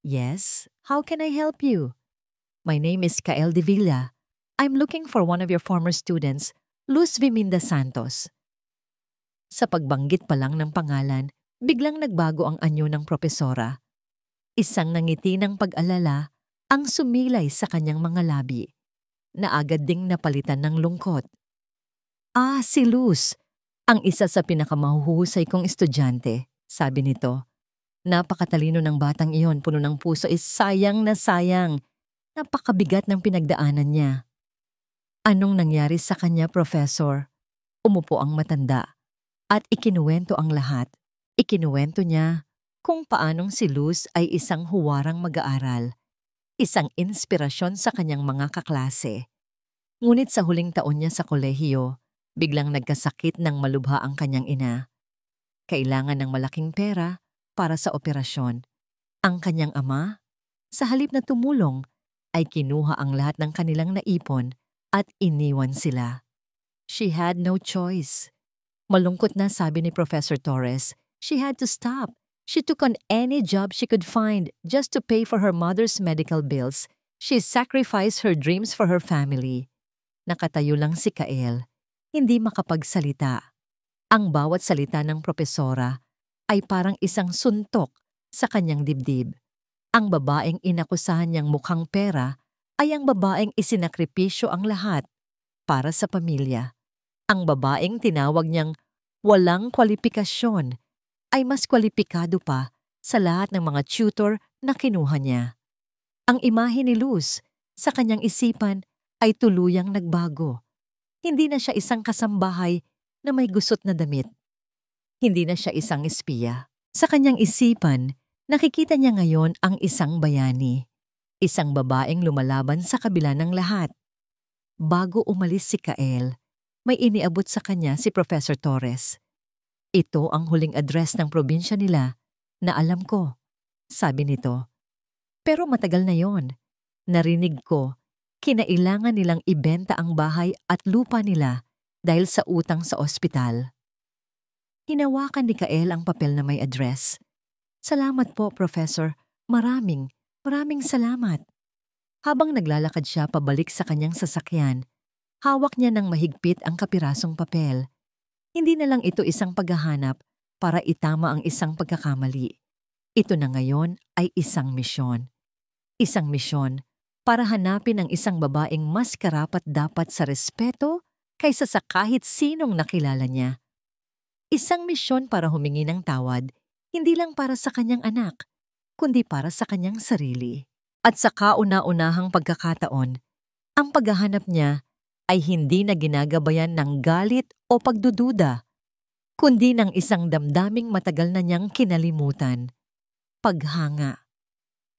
Yes, how can I help you? My name is Kael de Villa. I'm looking for one of your former students, Luz Viminda Santos. Sa pagbanggit pa lang ng pangalan, biglang nagbago ang anyo ng propesora. Isang nangiti ng pag-alala ang sumilay sa kanyang mga labi, na agad ding napalitan ng lungkot. Ah, si Luz, ang isa sa pinakamahuhusay kong estudyante, sabi nito. Napakatalino ng batang iyon, puno ng puso, sayang na sayang. Napakabigat ng pinagdaanan niya. Anong nangyari sa kanya, Professor? Umupo ang matanda. At ikinuwento ang lahat. Ikinuwento niya kung paanong si Luz ay isang huwarang mag-aaral, isang inspirasyon sa kanyang mga kaklase. Ngunit sa huling taon niya sa kolehiyo, biglang nagkasakit ng malubha ang kanyang ina. Kailangan ng malaking pera para sa operasyon. Ang kanyang ama, sa halip na tumulong, ay kinuha ang lahat ng kanilang naipon at iniwan sila. She had no choice. Malungkot na sabi ni Professor Torres, she had to stop. She took on any job she could find just to pay for her mother's medical bills. She sacrificed her dreams for her family. Nakatayo lang si Kael, hindi makapagsalita. Ang bawat salita ng propesora ay parang isang suntok sa kanyang dibdib. Ang babaeng inakusahan niyang mukhang pera ay ang babaeng isinakripisyo ang lahat para sa pamilya. Ang babaeng tinawag niyang walang kwalifikasyon ay mas kwalipikado pa sa lahat ng mga tutor na kinuha niya. Ang imahe ni Luz sa kanyang isipan ay tuluyang nagbago. Hindi na siya isang kasambahay na may gusot na damit. Hindi na siya isang espiya. Sa kanyang isipan, nakikita niya ngayon ang isang bayani. Isang babaeng lumalaban sa kabila ng lahat. Bago umalis si Kael, may iniabot sa kanya si Professor Torres. Ito ang huling address ng probinsya nila na alam ko, sabi nito. Pero matagal na yon. Narinig ko, kinailangan nilang ibenta ang bahay at lupa nila dahil sa utang sa ospital. Hinawakan ni Kael ang papel na may address. Salamat po, Professor. Maraming salamat. Habang naglalakad siya pabalik sa kanyang sasakyan, hawak niya ng mahigpit ang kapirasong papel. Hindi na lang ito isang paghahanap para itama ang isang pagkakamali. Ito na ngayon ay isang misyon. Isang misyon para hanapin ang isang babaeng mas karapat-dapat sa respeto kaysa sa kahit sinong nakilala niya. Isang misyon para humingi ng tawad, hindi lang para sa kanyang anak, kundi para sa kanyang sarili. At sa kauna-unahang pagkakataon, ang paghahanap niya ay hindi na ginagabayan ng galit o pagdududa, kundi ng isang damdaming matagal na niyang kinalimutan, paghanga.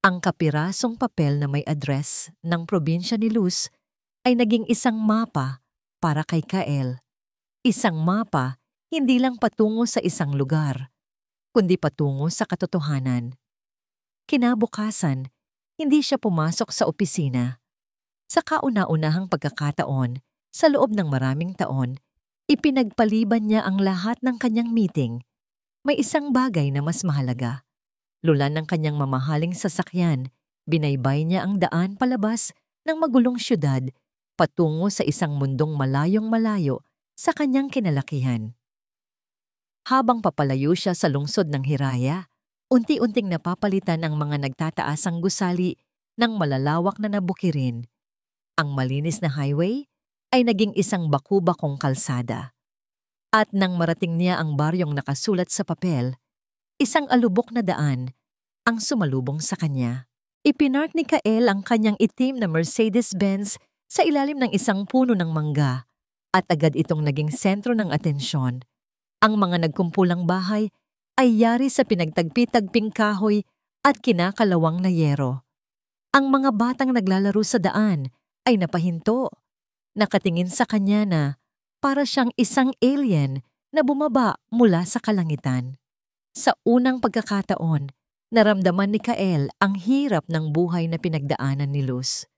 Ang kapirasong papel na may address ng probinsya ni Luz ay naging isang mapa para kay Kael. Isang mapa hindi lang patungo sa isang lugar, kundi patungo sa katotohanan. Kinabukasan, hindi siya pumasok sa opisina. Sa kauna-unahang pagkakataon, sa loob ng maraming taon, ipinagpaliban niya ang lahat ng kanyang meeting. May isang bagay na mas mahalaga. Lula ng kanyang mamahaling sasakyan, binaybay niya ang daan palabas ng magulong syudad patungo sa isang mundong malayong malayo sa kanyang kinalakihan. Habang papalayo siya sa lungsod ng Hiraya, unti-unting napapalitan ang mga nagtataasang gusali ng malalawak na nabukirin. Ang malinis na highway ay naging isang baku-bakong kalsada. At nang marating niya ang baryong nakasulat sa papel, isang alubok na daan ang sumalubong sa kanya. Ipinark ni Kael ang kanyang itim na Mercedes-Benz sa ilalim ng isang puno ng mangga at agad itong naging sentro ng atensyon. Ang mga nagkumpulang bahay ay yari sa pinagtagpi-tagping kahoy at kinakalawang na yero. Ang mga batang naglalaro sa daan ay napahinto, nakatingin sa kanya na para siyang isang alien na bumaba mula sa kalangitan. Sa unang pagkakataon, naramdaman ni Kael ang hirap ng buhay na pinagdaanan ni Luz.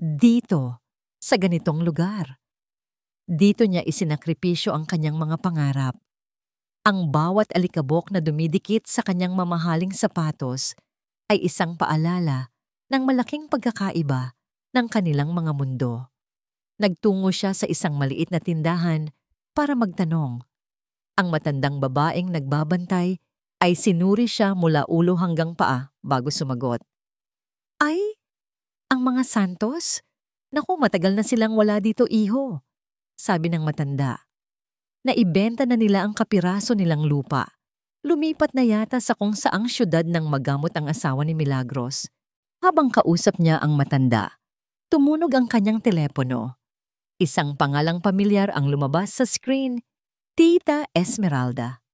Dito, sa ganitong lugar. Dito niya isinakripisyo ang kanyang mga pangarap. Ang bawat alikabok na dumidikit sa kanyang mamahaling sapatos ay isang paalala ng malaking pagkakaiba ng kanilang mga mundo. Nagtungo siya sa isang maliit na tindahan para magtanong. Ang matandang babaeng nagbabantay ay sinuri siya mula ulo hanggang paa bago sumagot. Ay, ang mga Santos? Naku, matagal na silang wala dito, iho, sabi ng matanda. Naibenta na nila ang kapiraso nilang lupa. Lumipat na yata sa kung saang syudad ng magamot ang asawa ni Milagros. Habang kausap niya ang matanda, tumunog ang kanyang telepono. Isang pangalang pamilyar ang lumabas sa screen, Tita Esmeralda.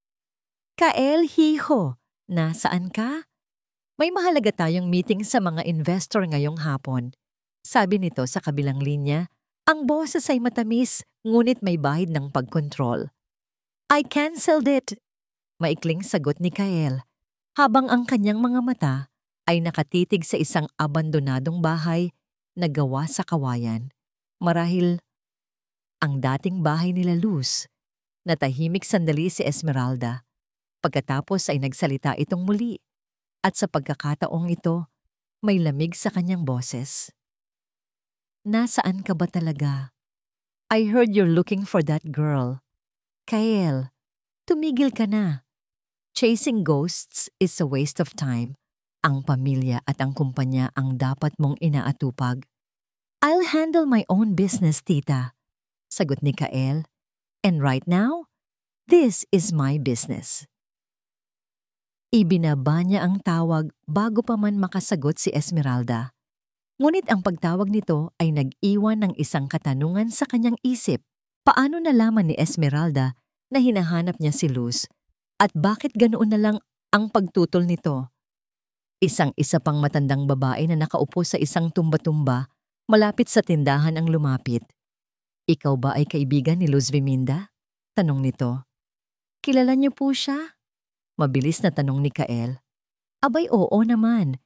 Kael, hiho, nasaan ka? May mahalaga tayong meeting sa mga investor ngayong hapon. Sabi nito sa kabilang linya, ang boses ay matamis ngunit may bahid ng pagkontrol. I canceled it, maikling sagot ni Kael, habang ang kanyang mga mata ay nakatitig sa isang abandonadong bahay na gawa sa kawayan. Marahil ang dating bahay nila Luz. Natahimik sandali si Esmeralda. Pagkatapos ay nagsalita itong muli. At sa pagkakataong ito, may lamig sa kanyang boses. Nasaan ka ba talaga? I heard you're looking for that girl. Kael, tumigil ka na. Chasing ghosts is a waste of time. Ang pamilya at ang kumpanya ang dapat mong inaatupag. I'll handle my own business, tita. Sagot ni Kael. And right now, this is my business. Ibinaba niya ang tawag bago pa man makasagot si Esmeralda. Ngunit ang pagtawag nito ay nag-iwan ng isang katanungan sa kanyang isip. Paano nalaman ni Esmeralda na hinahanap niya si Luz? At bakit ganoon na lang ang pagtutol nito? Isang-isa pang matandang babae na nakaupo sa isang tumba-tumba malapit sa tindahan ang lumapit. Ikaw ba ay kaibigan ni Luz Viminda? Tanong nito. Kilala niyo po siya? Mabilis na tanong ni Kael. Abay, oo naman.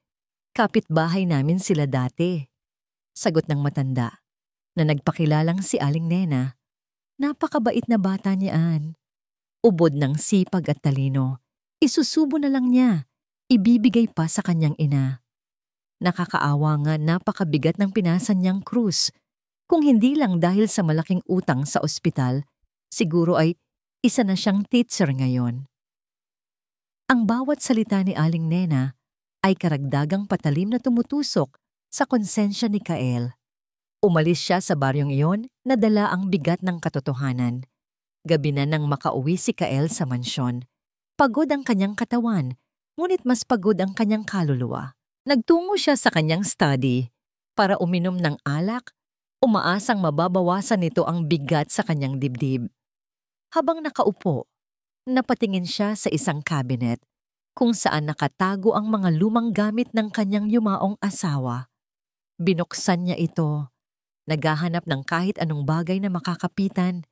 Kapitbahay namin sila dati. Sagot ng matanda, na nagpakilalang si Aling Nena. Napakabait na bata niyaan. Ubod ng sipag at talino. Isusubo na lang niya. Ibibigay pa sa kanyang ina. Nakakaawa nga napakabigat ng pinasan niyang krus. Kung hindi lang dahil sa malaking utang sa ospital, siguro ay isa na siyang teacher ngayon. Ang bawat salita ni Aling Nena ay karagdagang patalim na tumutusok sa konsensya ni Kael. Umalis siya sa baryong iyon na dala ang bigat ng katotohanan. Gabi na nang makauwi si Kael sa mansyon. Pagod ang kanyang katawan, ngunit mas pagod ang kanyang kaluluwa. Nagtungo siya sa kanyang study para uminom ng alak Umaasang mababawasan nito ang bigat sa kanyang dibdib. Habang nakaupo, napatingin siya sa isang cabinet kung saan nakatago ang mga lumang gamit ng kanyang yumaong asawa. Binuksan niya ito, naghahanap ng kahit anong bagay na makakapitan,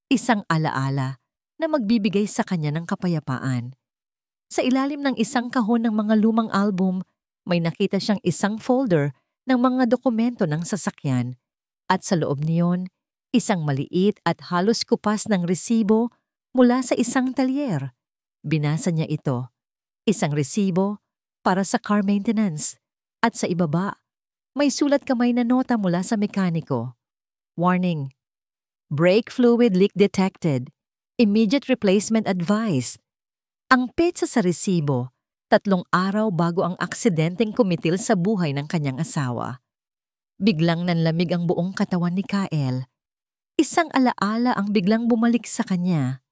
isang alaala na magbibigay sa kanya ng kapayapaan. Sa ilalim ng isang kahon ng mga lumang album, may nakita siyang isang folder ng mga dokumento ng sasakyan at sa loob niyon, isang maliit at halos kupas ng resibo mula sa isang talyer. Binasa niya ito, isang resibo para sa car maintenance at sa ibaba, may sulat kamay na nota mula sa mekaniko. Warning: brake fluid leak detected. Immediate replacement advised. Ang petsa sa resibo, 3 araw bago ang aksidenteng kumitil sa buhay ng kanyang asawa. Biglang nanlamig ang buong katawan ni Kyle. Isang alaala ang biglang bumalik sa kanya.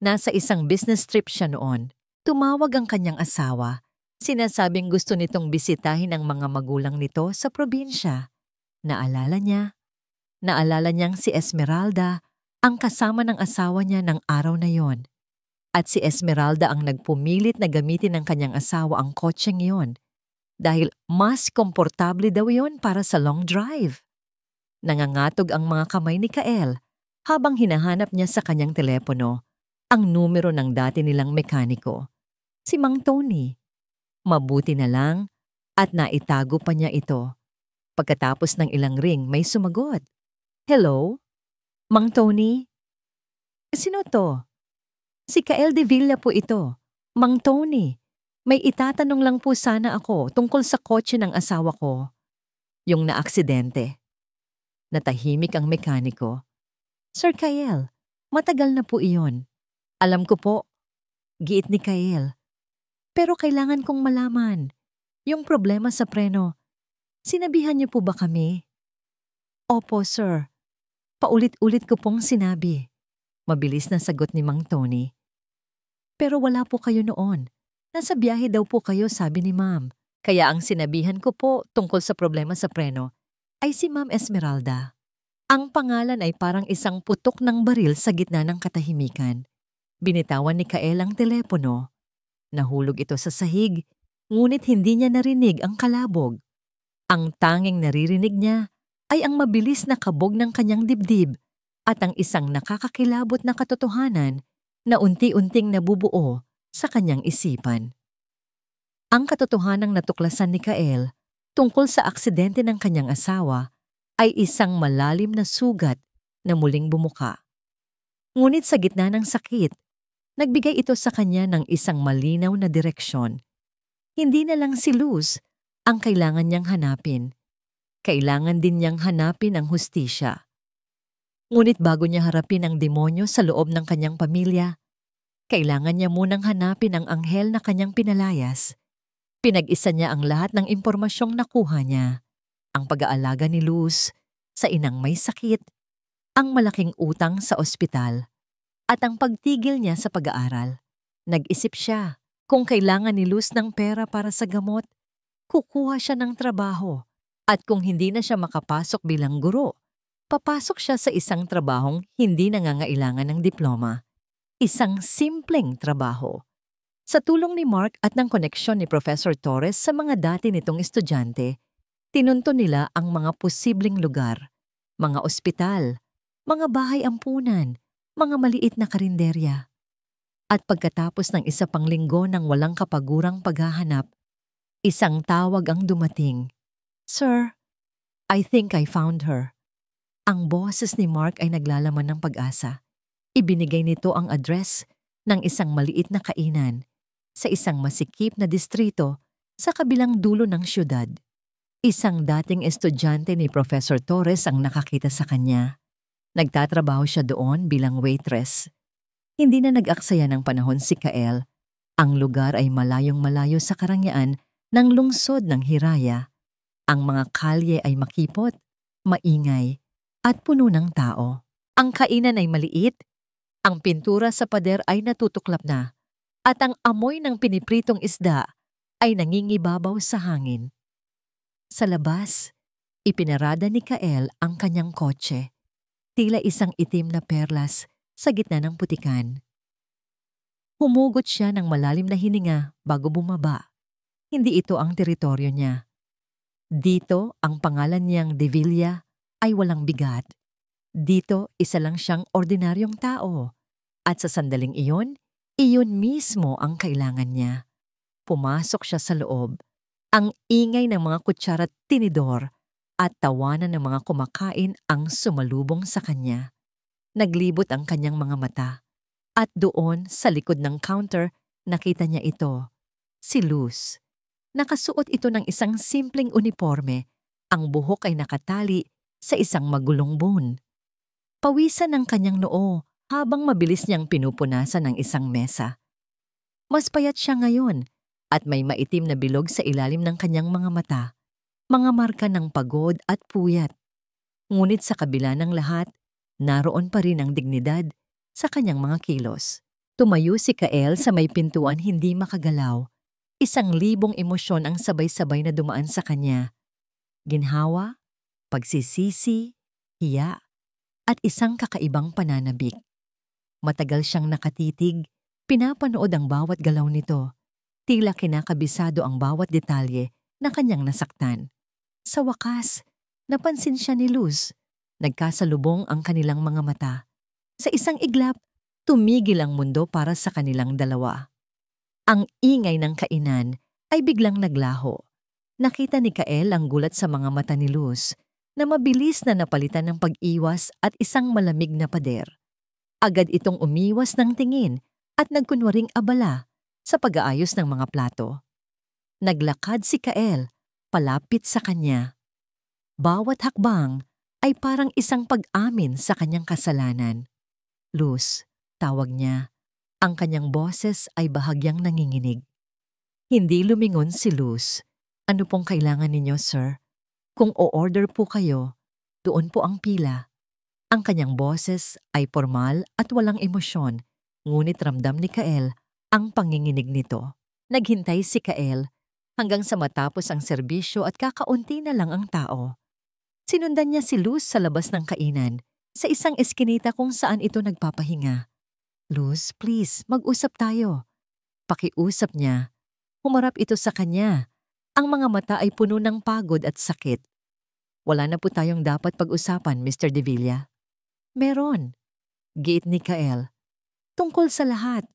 Nasa isang business trip siya noon. Tumawag ang kanyang asawa. Sinasabing gusto nitong bisitahin ang mga magulang nito sa probinsya. Naalala niyang si Esmeralda ang kasama ng asawa niya ng araw na yon. At si Esmeralda ang nagpumilit na gamitin ng kanyang asawa ang kotseng yon dahil mas komportable daw yon para sa long drive. Nangangatog ang mga kamay ni Kyle habang hinahanap niya sa kanyang telepono ang numero ng dati nilang mekaniko, si Mang Tony. Mabuti na lang at naitago pa niya ito. Pagkatapos ng ilang ring, may sumagot. Hello? Mang Tony? Sino to? Si Kyle de Villa po ito. Mang Tony, may itatanong lang po sana ako tungkol sa kotse ng asawa ko. Yung naaksidente. Natahimik ang mekaniko. Sir Kyle, matagal na po iyon. Alam ko po, giit ni Kyle. Pero kailangan kong malaman, yung problema sa preno, sinabihan niyo po ba kami? Opo, sir. Paulit-ulit ko pong sinabi. Mabilis na sagot ni Mang Tony. Pero wala po kayo noon. Nasa biyahe daw po kayo, sabi ni Ma'am. Kaya ang sinabihan ko po tungkol sa problema sa preno ay si Ma'am Esmeralda. Ang pangalan ay parang isang putok ng baril sa gitna ng katahimikan. Binitawan ni Kyle ang telepono. Nahulog ito sa sahig, ngunit hindi niya narinig ang kalabog. Ang tanging naririnig niya ay ang mabilis na kabog ng kanyang dibdib at ang isang nakakakilabot na katotohanan na unti-unting nabubuo sa kanyang isipan. Ang katotohanang natuklasan ni Kyle tungkol sa aksidente ng kanyang asawa ay isang malalim na sugat na muling bumuka. Ngunit sa gitna ng sakit, nagbigay ito sa kanya ng isang malinaw na direksyon. Hindi na lang si Luz ang kailangan niyang hanapin. Kailangan din niyang hanapin ang hustisya. Ngunit bago niya harapin ang demonyo sa loob ng kanyang pamilya, kailangan niya munang hanapin ang anghel na kanyang pinalayas. Pinag-isa niya ang lahat ng impormasyong nakuha niya. Ang pag-aalaga ni Luz sa inang may sakit, ang malaking utang sa ospital, at ang pagtigil niya sa pag-aaral. Nag-isip siya, kung kailangan ni Luz ng pera para sa gamot, kukuha siya ng trabaho. At kung hindi na siya makapasok bilang guro, papasok siya sa isang trabahong hindi nangangailangan ng diploma. Isang simpleng trabaho. Sa tulong ni Mark at ng koneksyon ni Professor Torres sa mga dati nitong estudyante, tinunto nila ang mga posibleng lugar, mga ospital, mga bahay ampunan, mga maliit na karinderya. At pagkatapos ng isa pang linggo ng walang kapagurang paghahanap, isang tawag ang dumating. Sir, I think I found her. Ang boses ni Mark ay naglalaman ng pag-asa. Ibinigay nito ang address ng isang maliit na kainan sa isang masikip na distrito sa kabilang dulo ng syudad. Isang dating estudyante ni Professor Torres ang nakakita sa kanya. Nagtatrabaho siya doon bilang waitress. Hindi na nag-aksaya ng panahon si Kyle. Ang lugar ay malayong-malayo sa karangyaan ng lungsod ng Hiraya. Ang mga kalye ay makipot, maingay, at puno ng tao. Ang kainan ay maliit, ang pintura sa pader ay natutuklap na, at ang amoy ng pinipritong isda ay nangingibabaw sa hangin. Sa labas, Ipinarada ni Kael ang kanyang kotse, tila isang itim na perlas sa gitna ng putikan. Humugot siya ng malalim na hininga bago bumaba. Hindi ito ang teritoryo niya. Dito, ang pangalan niyang De Villa ay walang bigat. Dito, isa lang siyang ordinaryong tao. At sa sandaling iyon mismo ang kailangan niya. Pumasok siya sa loob. Ang ingay ng mga kutsara at tinidor at tawanan ng mga kumakain ang sumalubong sa kanya. Naglibot ang kanyang mga mata. At doon, sa likod ng counter, nakita niya ito. Si Luz. Nakasuot ito ng isang simpleng uniforme. Ang buhok ay nakatali sa isang magulong bone. Pawisan ng kanyang noo habang mabilis niyang pinupunasan ng isang mesa. Mas payat siya ngayon at may maitim na bilog sa ilalim ng kanyang mga mata. Mga marka ng pagod at puyat. Ngunit sa kabila ng lahat, naroon pa rin ang dignidad sa kanyang mga kilos. Tumayo si Kael sa may pintuan hindi makagalaw. 1,000 emosyon ang sabay-sabay na dumaan sa kanya. Ginhawa, pagsisisi, hiya, at isang kakaibang pananabik. Matagal siyang nakatitig, pinapanood ang bawat galaw nito. Tila kinakabisado ang bawat detalye na kanyang nasaktan. Sa wakas, napansin siya ni Luz. Nagkasalubong ang kanilang mga mata. Sa isang iglap, tumigil ang mundo para sa kanilang dalawa. Ang ingay ng kainan ay biglang naglaho. Nakita ni Kael ang gulat sa mga mata ni Luz na mabilis na napalitan ng pag-iwas at isang malamig na pader. Agad itong umiwas ng tingin at nagkunwaring abala sa pag-aayos ng mga plato. Naglakad si Kael palapit sa kanya. Bawat hakbang ay parang isang pag-amin sa kanyang kasalanan. Luz, tawag niya. Ang kanyang boses ay bahagyang nanginginig. Hindi lumingon si Luz. Ano pong kailangan ninyo, sir? Kung o-order po kayo, doon po ang pila. Ang kanyang boses ay formal at walang emosyon, ngunit ramdam ni Kael ang panginginig nito. Naghintay si Kael hanggang sa matapos ang serbisyo at kakaunti na lang ang tao. Sinundan niya si Luz sa labas ng kainan, sa isang eskinita kung saan ito nagpapahinga. Luz, please, mag-usap tayo. Pakiusap niya. Humarap ito sa kanya. Ang mga mata ay puno ng pagod at sakit. Wala na po tayong dapat pag-usapan, Mr. De Villa. Meron. Giit ni Kael. Tungkol sa lahat.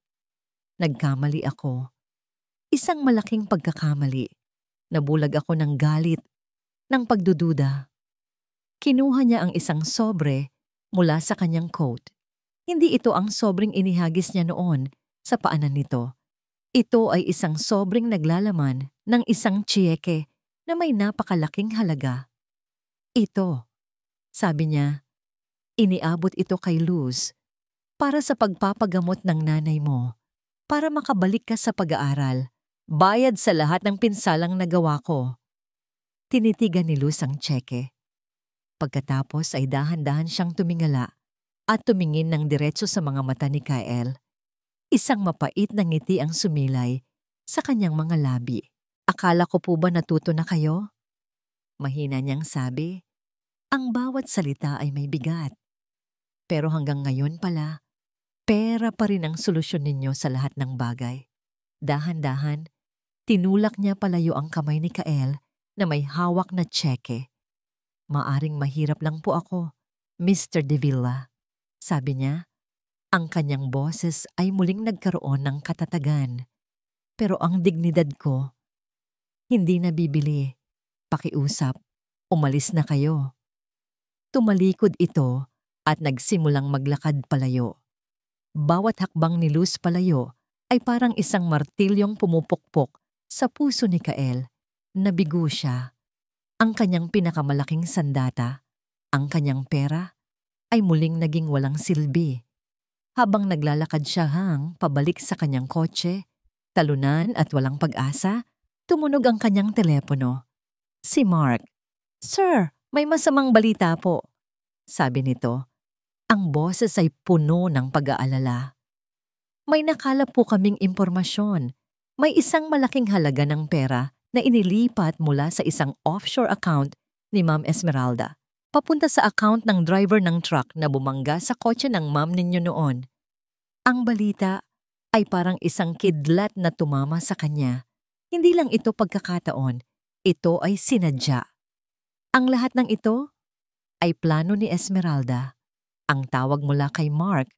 Nagkamali ako. Isang malaking pagkakamali. Nabulag ako ng galit, ng pagdududa. Kinuha niya ang isang sobre mula sa kanyang coat. Hindi ito ang sobreng inihagis niya noon sa paanan nito. Ito ay isang sobreng naglalaman ng isang tsiyeke na may napakalaking halaga. Ito, sabi niya, iniabot ito kay Luz para sa pagpapagamot ng nanay mo, para makabalik ka sa pag-aaral, bayad sa lahat ng pinsalang nagawa ko. Tinitigan ni Luz ang tseke. Pagkatapos ay dahan-dahan siyang tumingala at tumingin ng diretso sa mga mata ni Kael. Isang mapait na ngiti ang sumilay sa kanyang mga labi. Akala ko po ba natuto na kayo? Mahina niyang sabi. Ang bawat salita ay may bigat. Pero hanggang ngayon pala, pera pa rin ang solusyon ninyo sa lahat ng bagay. Dahan-dahan, tinulak niya palayo ang kamay ni Kael na may hawak na tseke. Maaring mahirap lang po ako, Mr. De Villa. Sabi niya, ang kanyang boses ay muling nagkaroon ng katatagan. Pero ang dignidad ko, hindi nabibili. Pakiusap, umalis na kayo. Tumalikod ito at nagsimulang maglakad palayo. Bawat hakbang ni Luz palayo ay parang isang martilyong pumupukpok sa puso ni Kael. Nabigo siya. Ang kanyang pinakamalaking sandata, ang kanyang pera, ay muling naging walang silbi. Habang naglalakad siya pabalik sa kanyang kotse, talunan at walang pag-asa, tumunog ang kanyang telepono. Si Mark. Sir, may masamang balita po. Sabi nito. Ang boses ay puno ng pag-aalala. May nakalap po kaming impormasyon. May isang malaking halaga ng pera na inilipat mula sa isang offshore account ni Ma'am Esmeralda, papunta sa account ng driver ng truck na bumangga sa kotse ng ma'am ninyo noon. Ang balita ay parang isang kidlat na tumama sa kanya. Hindi lang ito pagkakataon, ito ay sinadya. Ang lahat ng ito ay plano ni Esmeralda. Ang tawag mula kay Mark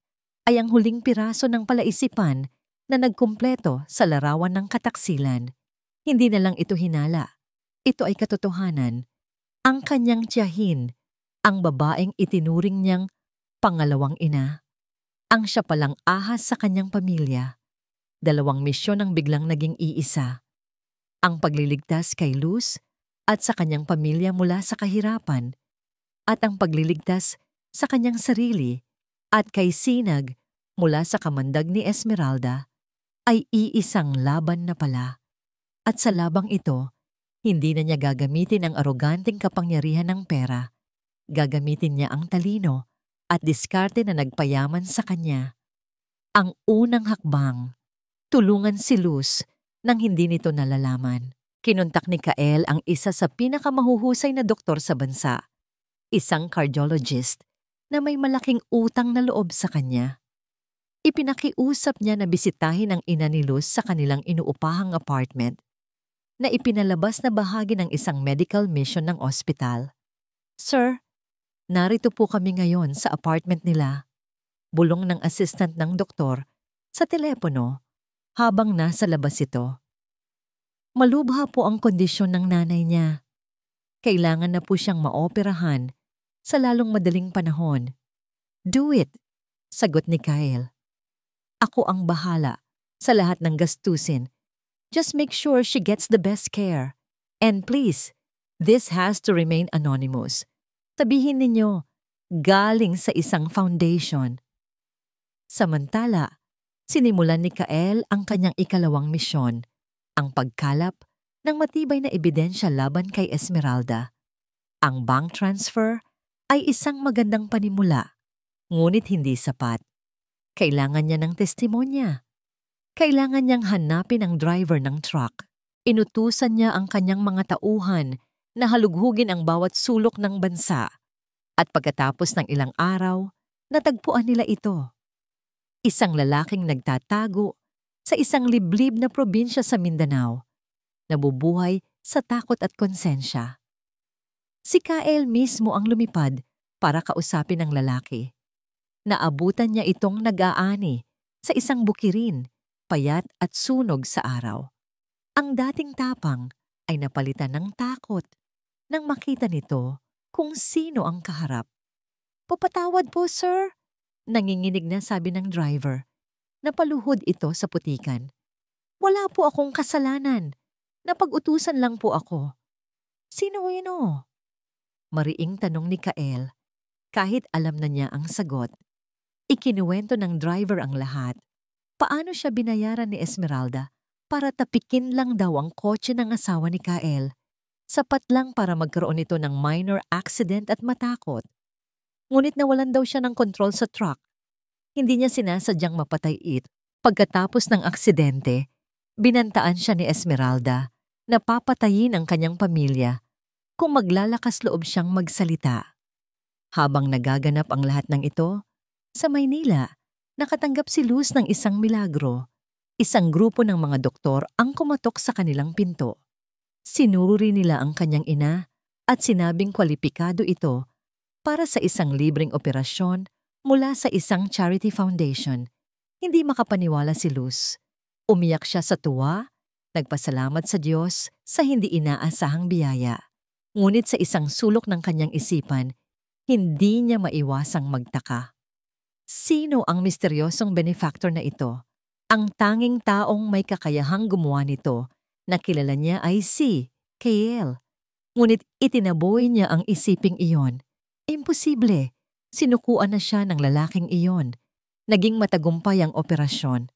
ay ang huling piraso ng palaisipan na nagkumpleto sa larawan ng kataksilan. Hindi na lang ito hinala. Ito ay katotohanan. Ang kanyang tiyahin, ang babaeng itinuring niyang pangalawang ina. Ang siya palang ahas sa kanyang pamilya. 2 misyon ang biglang naging iisa. Ang pagliligtas kay Luz at sa kanyang pamilya mula sa kahirapan, at ang pagliligtas sa kanyang sarili at kay Sinag mula sa kamandag ni Esmeralda ay iisang laban na pala. At sa labang ito, hindi na niya gagamitin ang aroganteng kapangyarihan ng pera. Gagamitin niya ang talino at diskarte na nagpayaman sa kanya. Ang unang hakbang, tulungan si Luz nang hindi nito nalalaman. Kinontak ni Kael ang isa sa pinakamahuhusay na doktor sa bansa, isang cardiologist na may malaking utang na loob sa kanya. Ipinakiusap niya na bisitahin ang ina ni Luz sa kanilang inuupahang apartment na ipinalabas na bahagi ng isang medical mission ng ospital. "Sir, narito po kami ngayon sa apartment nila," bulong ng assistant ng doktor sa telepono habang nasa labas ito. Malubha po ang kondisyon ng nanay niya. Kailangan na po siyang maoperahan sa lalong madaling panahon. "Do it," sagot ni Kyle. "Ako ang bahala sa lahat ng gastusin. Just make sure she gets the best care. And please, this has to remain anonymous. Sabihin ninyo, galing sa isang foundation." Samantala, sinimulan ni Kael ang kanyang ikalawang misyon, ang pagkalap ng matibay na ebidensya laban kay Esmeralda. Ang bank transfer ay isang magandang panimula, ngunit hindi sapat. Kailangan niya ng testimonya. Kailangan niyang hanapin ang driver ng truck. Inutusan niya ang kanyang mga tauhan na halughugin ang bawat sulok ng bansa. At pagkatapos ng ilang araw, natagpuan nila ito. Isang lalaking nagtatago sa isang liblib na probinsya sa Mindanao, nabubuhay sa takot at konsensya. Si Kael mismo ang lumipad para kausapin ang lalaki. Naabutan niya itong nag-aani sa isang bukirin, payat at sunog sa araw. Ang dating tapang ay napalitan ng takot nang makita nito kung sino ang kaharap. "Papatawad po, sir," nanginginig na sabi ng driver. Napaluhod ito sa putikan. "Wala po akong kasalanan. Napag-utusan lang po ako." "Sino yun?" Mariing tanong ni Kael, kahit alam na niya ang sagot. Ikinuwento ng driver ang lahat. Paano siya binayaran ni Esmeralda para tapikin lang daw ang kotse ng asawa ni Kael. Sapat lang para magkaroon ito ng minor accident at matakot. Ngunit nawalan daw siya ng kontrol sa truck. Hindi niya sinasadyang mapatay it. Pagkatapos ng aksidente, binantaan siya ni Esmeralda na papatayin ang kanyang pamilya kung maglalakas loob siyang magsalita. Habang nagaganap ang lahat ng ito, sa Maynila, nakatanggap si Luz ng isang milagro. Isang grupo ng mga doktor ang kumatok sa kanilang pinto. Sinuri nila ang kanyang ina at sinabing kwalipikado ito para sa isang libreng operasyon mula sa isang charity foundation. Hindi makapaniwala si Luz. Umiyak siya sa tuwa, nagpasalamat sa Diyos sa hindi inaasahang biyaya. Ngunit sa isang sulok ng kanyang isipan, hindi niya maiwasang magtaka. Sino ang misteryosong benefactor na ito? Ang tanging taong may kakayahang gumawa nito na kilala niya ay si Kael. Ngunit itinaboy niya ang isiping iyon. Imposible. Sinukuan na siya ng lalaking iyon. Naging matagumpay ang operasyon.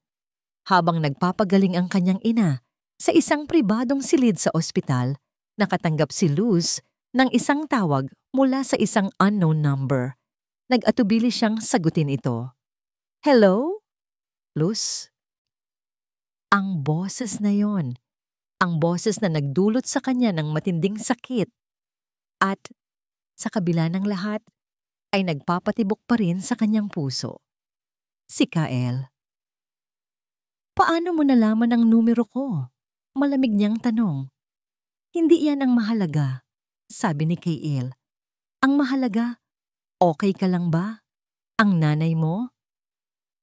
Habang nagpapagaling ang kanyang ina sa isang pribadong silid sa ospital, nakatanggap si Luz ng isang tawag mula sa isang unknown number. Nag-atubili siyang sagutin ito. "Hello? Luz?" Ang boses na yon. Ang boses na nagdulot sa kanya ng matinding sakit. At sa kabila ng lahat, ay nagpapatibok pa rin sa kanyang puso. Si Kael. Paano mo nalaman ang numero ko? Malamig niyang tanong. Hindi yan ang mahalaga, sabi ni Kael. Ang mahalaga, okay ka lang ba? Ang nanay mo?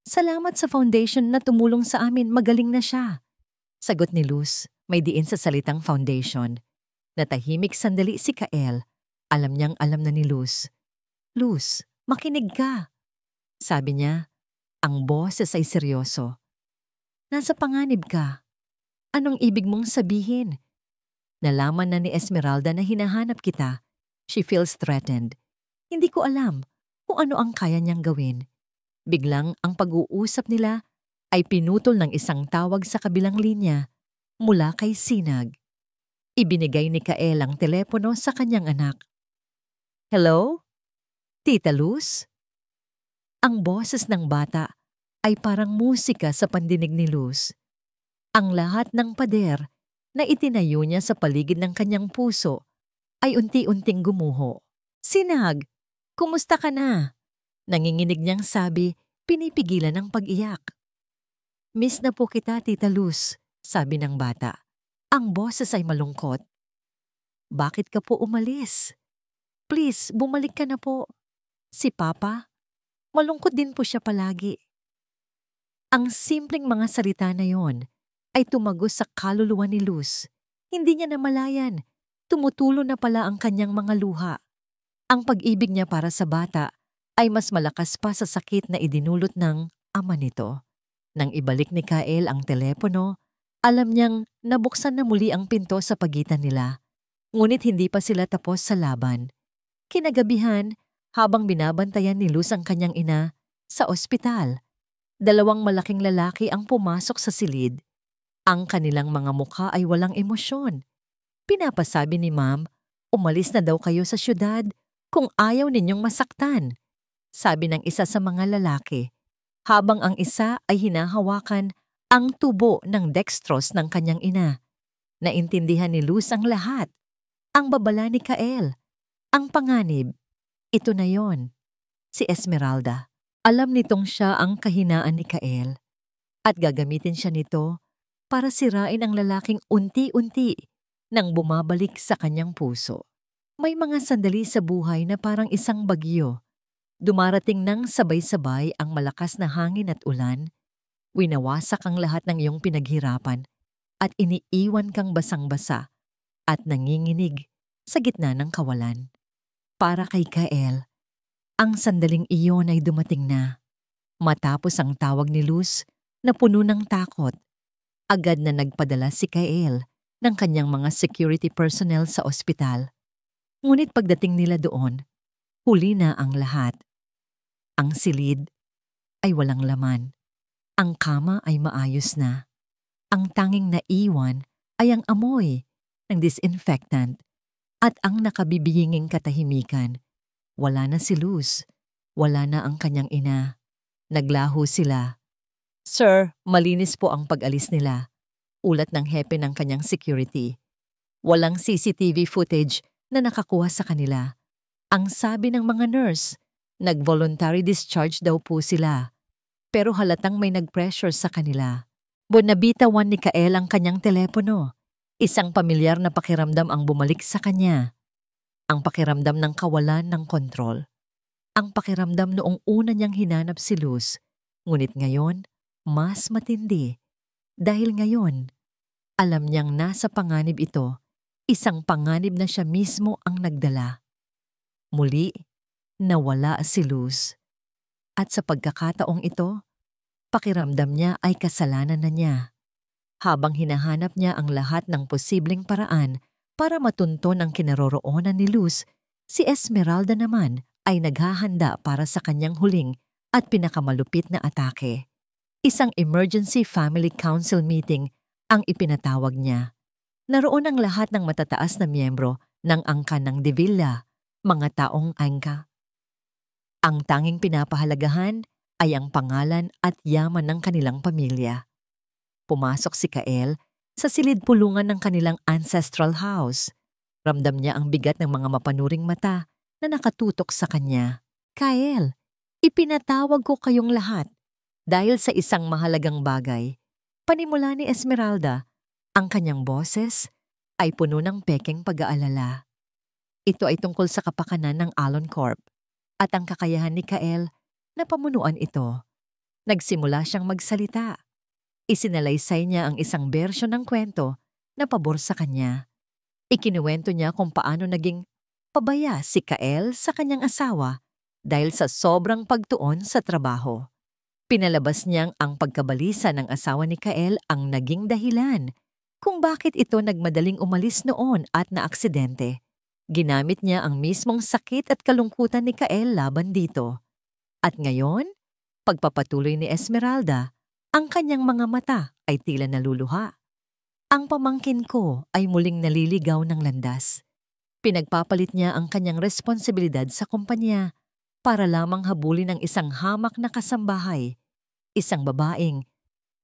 Salamat sa foundation na tumulong sa amin, magaling na siya. Sagot ni Luz, may diin sa salitang foundation. Natahimik sandali si Kael. Alam niyang alam na ni Luz. Luz, makinig ka. Sabi niya, ang boses ay seryoso. Nasa panganib ka. Anong ibig mong sabihin? Nalaman na ni Esmeralda na hinahanap kita. She feels threatened. Hindi ko alam kung ano ang kaya niyang gawin. Biglang ang pag-uusap nila ay pinutol ng isang tawag sa kabilang linya mula kay Sinag. Ibinigay ni Kael ang telepono sa kanyang anak. Hello? Tita Luz? Ang boses ng bata ay parang musika sa pandinig ni Luz. Ang lahat ng pader na itinayo niya sa paligid ng kanyang puso ay unti-unting gumuho. Sinag, kumusta ka na? Nanginginig niyang sabi, pinipigilan ng pag-iyak. Miss na po kita, Tita Luz, sabi ng bata. Ang boses ay malungkot. Bakit ka po umalis? Please, bumalik ka na po. Si Papa, malungkot din po siya palagi. Ang simpleng mga salita na yon ay tumagos sa kaluluwa ni Luz. Hindi niya namalayan. Tumutulo na pala ang kanyang mga luha. Ang pag-ibig niya para sa bata ay mas malakas pa sa sakit na idinulot ng ama nito. Nang ibalik ni Kael ang telepono, alam niyang nabuksan na muli ang pinto sa pagitan nila. Ngunit hindi pa sila tapos sa laban. Kinagabihan, habang binabantayan ni Luz ang kanyang ina sa ospital, dalawang malaking lalaki ang pumasok sa silid. Ang kanilang mga mukha ay walang emosyon. Pinapasabi ni Ma'am, umalis na daw kayo sa syudad kung ayaw ninyong masaktan, sabi ng isa sa mga lalaki, habang ang isa ay hinahawakan ang tubo ng dextrose ng kanyang ina. Naintindihan ni Luz ang lahat. Ang babala ni Kael, ang panganib. Ito na yon, si Esmeralda. Alam nitong siya ang kahinaan ni Kael at gagamitin siya nito para sirain ang lalaking unti-unti nang bumabalik sa kanyang puso. May mga sandali sa buhay na parang isang bagyo. Dumarating nang sabay-sabay ang malakas na hangin at ulan, winawasak ang lahat ng iyong pinaghirapan at iniiwan kang basang-basa at nanginginig sa gitna ng kawalan. Para kay Kael, ang sandaling iyon ay dumating na. Matapos ang tawag ni Luz na puno ng takot, agad na nagpadala si Kael ng kanyang mga security personnel sa ospital. Ngunit pagdating nila doon, huli na ang lahat. Ang silid ay walang laman. Ang kama ay maayos na. Ang tanging naiwan ay ang amoy ng disinfectant at ang nakabibiyinging katahimikan. Wala na si Luz. Wala na ang kanyang ina. Naglaho sila. Sir, malinis po ang pag-alis nila. Ulat ng hepe ng kanyang security. Walang CCTV footage na nakakuha sa kanila. Ang sabi ng mga nurse, nag-voluntary discharge daw po sila. Pero halatang may nag-pressure sa kanila. Nabitawan ni Kael ang kanyang telepono. Isang pamilyar na pakiramdam ang bumalik sa kanya. Ang pakiramdam ng kawalan ng kontrol. Ang pakiramdam noong una niyang hinanap si Luz. Ngunit ngayon, mas matindi. Dahil ngayon, alam niyang nasa panganib ito. Isang panganib na siya mismo ang nagdala. Muli, nawala si Luz. At sa pagkakataong ito, pakiramdam niya ay kasalanan na niya. Habang hinahanap niya ang lahat ng posibleng paraan para matunton ang kinaroroonan ni Luz, si Esmeralda naman ay naghahanda para sa kanyang huling at pinakamalupit na atake. Isang emergency family council meeting ang ipinatawag niya. Naroon ang lahat ng matataas na miyembro ng angkan ng De Villa, mga taong angka. Ang tanging pinapahalagahan ay ang pangalan at yaman ng kanilang pamilya. Pumasok si Kael sa silid pulungan ng kanilang ancestral house. Ramdam niya ang bigat ng mga mapanuring mata na nakatutok sa kanya. Kael, ipinatawag ko kayong lahat dahil sa isang mahalagang bagay. Panimula ni Esmeralda, ang kanyang boses ay puno ng pekeng pag-aalala. Ito ay tungkol sa kapakanan ng Alon Corp at ang kakayahan ni Kael na pamunuan ito. Nagsimula siyang magsalita. Isinalaysay niya ang isang bersyon ng kwento na pabor sa kanya. Ikinuwento niya kung paano naging pabaya si Kael sa kanyang asawa dahil sa sobrang pagtuon sa trabaho. Pinalabas niyang ang pagkabalisa ng asawa ni Kael ang naging dahilan kung bakit ito nagmadaling umalis noon at naaksidente. Ginamit niya ang mismong sakit at kalungkutan ni Kael laban dito. At ngayon, pagpapatuloy ni Esmeralda, ang kanyang mga mata ay tila naluluha. Ang pamangkin ko ay muling naliligaw ng landas. Pinagpapalit niya ang kanyang responsibilidad sa kumpanya para lamang habulin ang isang hamak na kasambahay. Isang babaeng,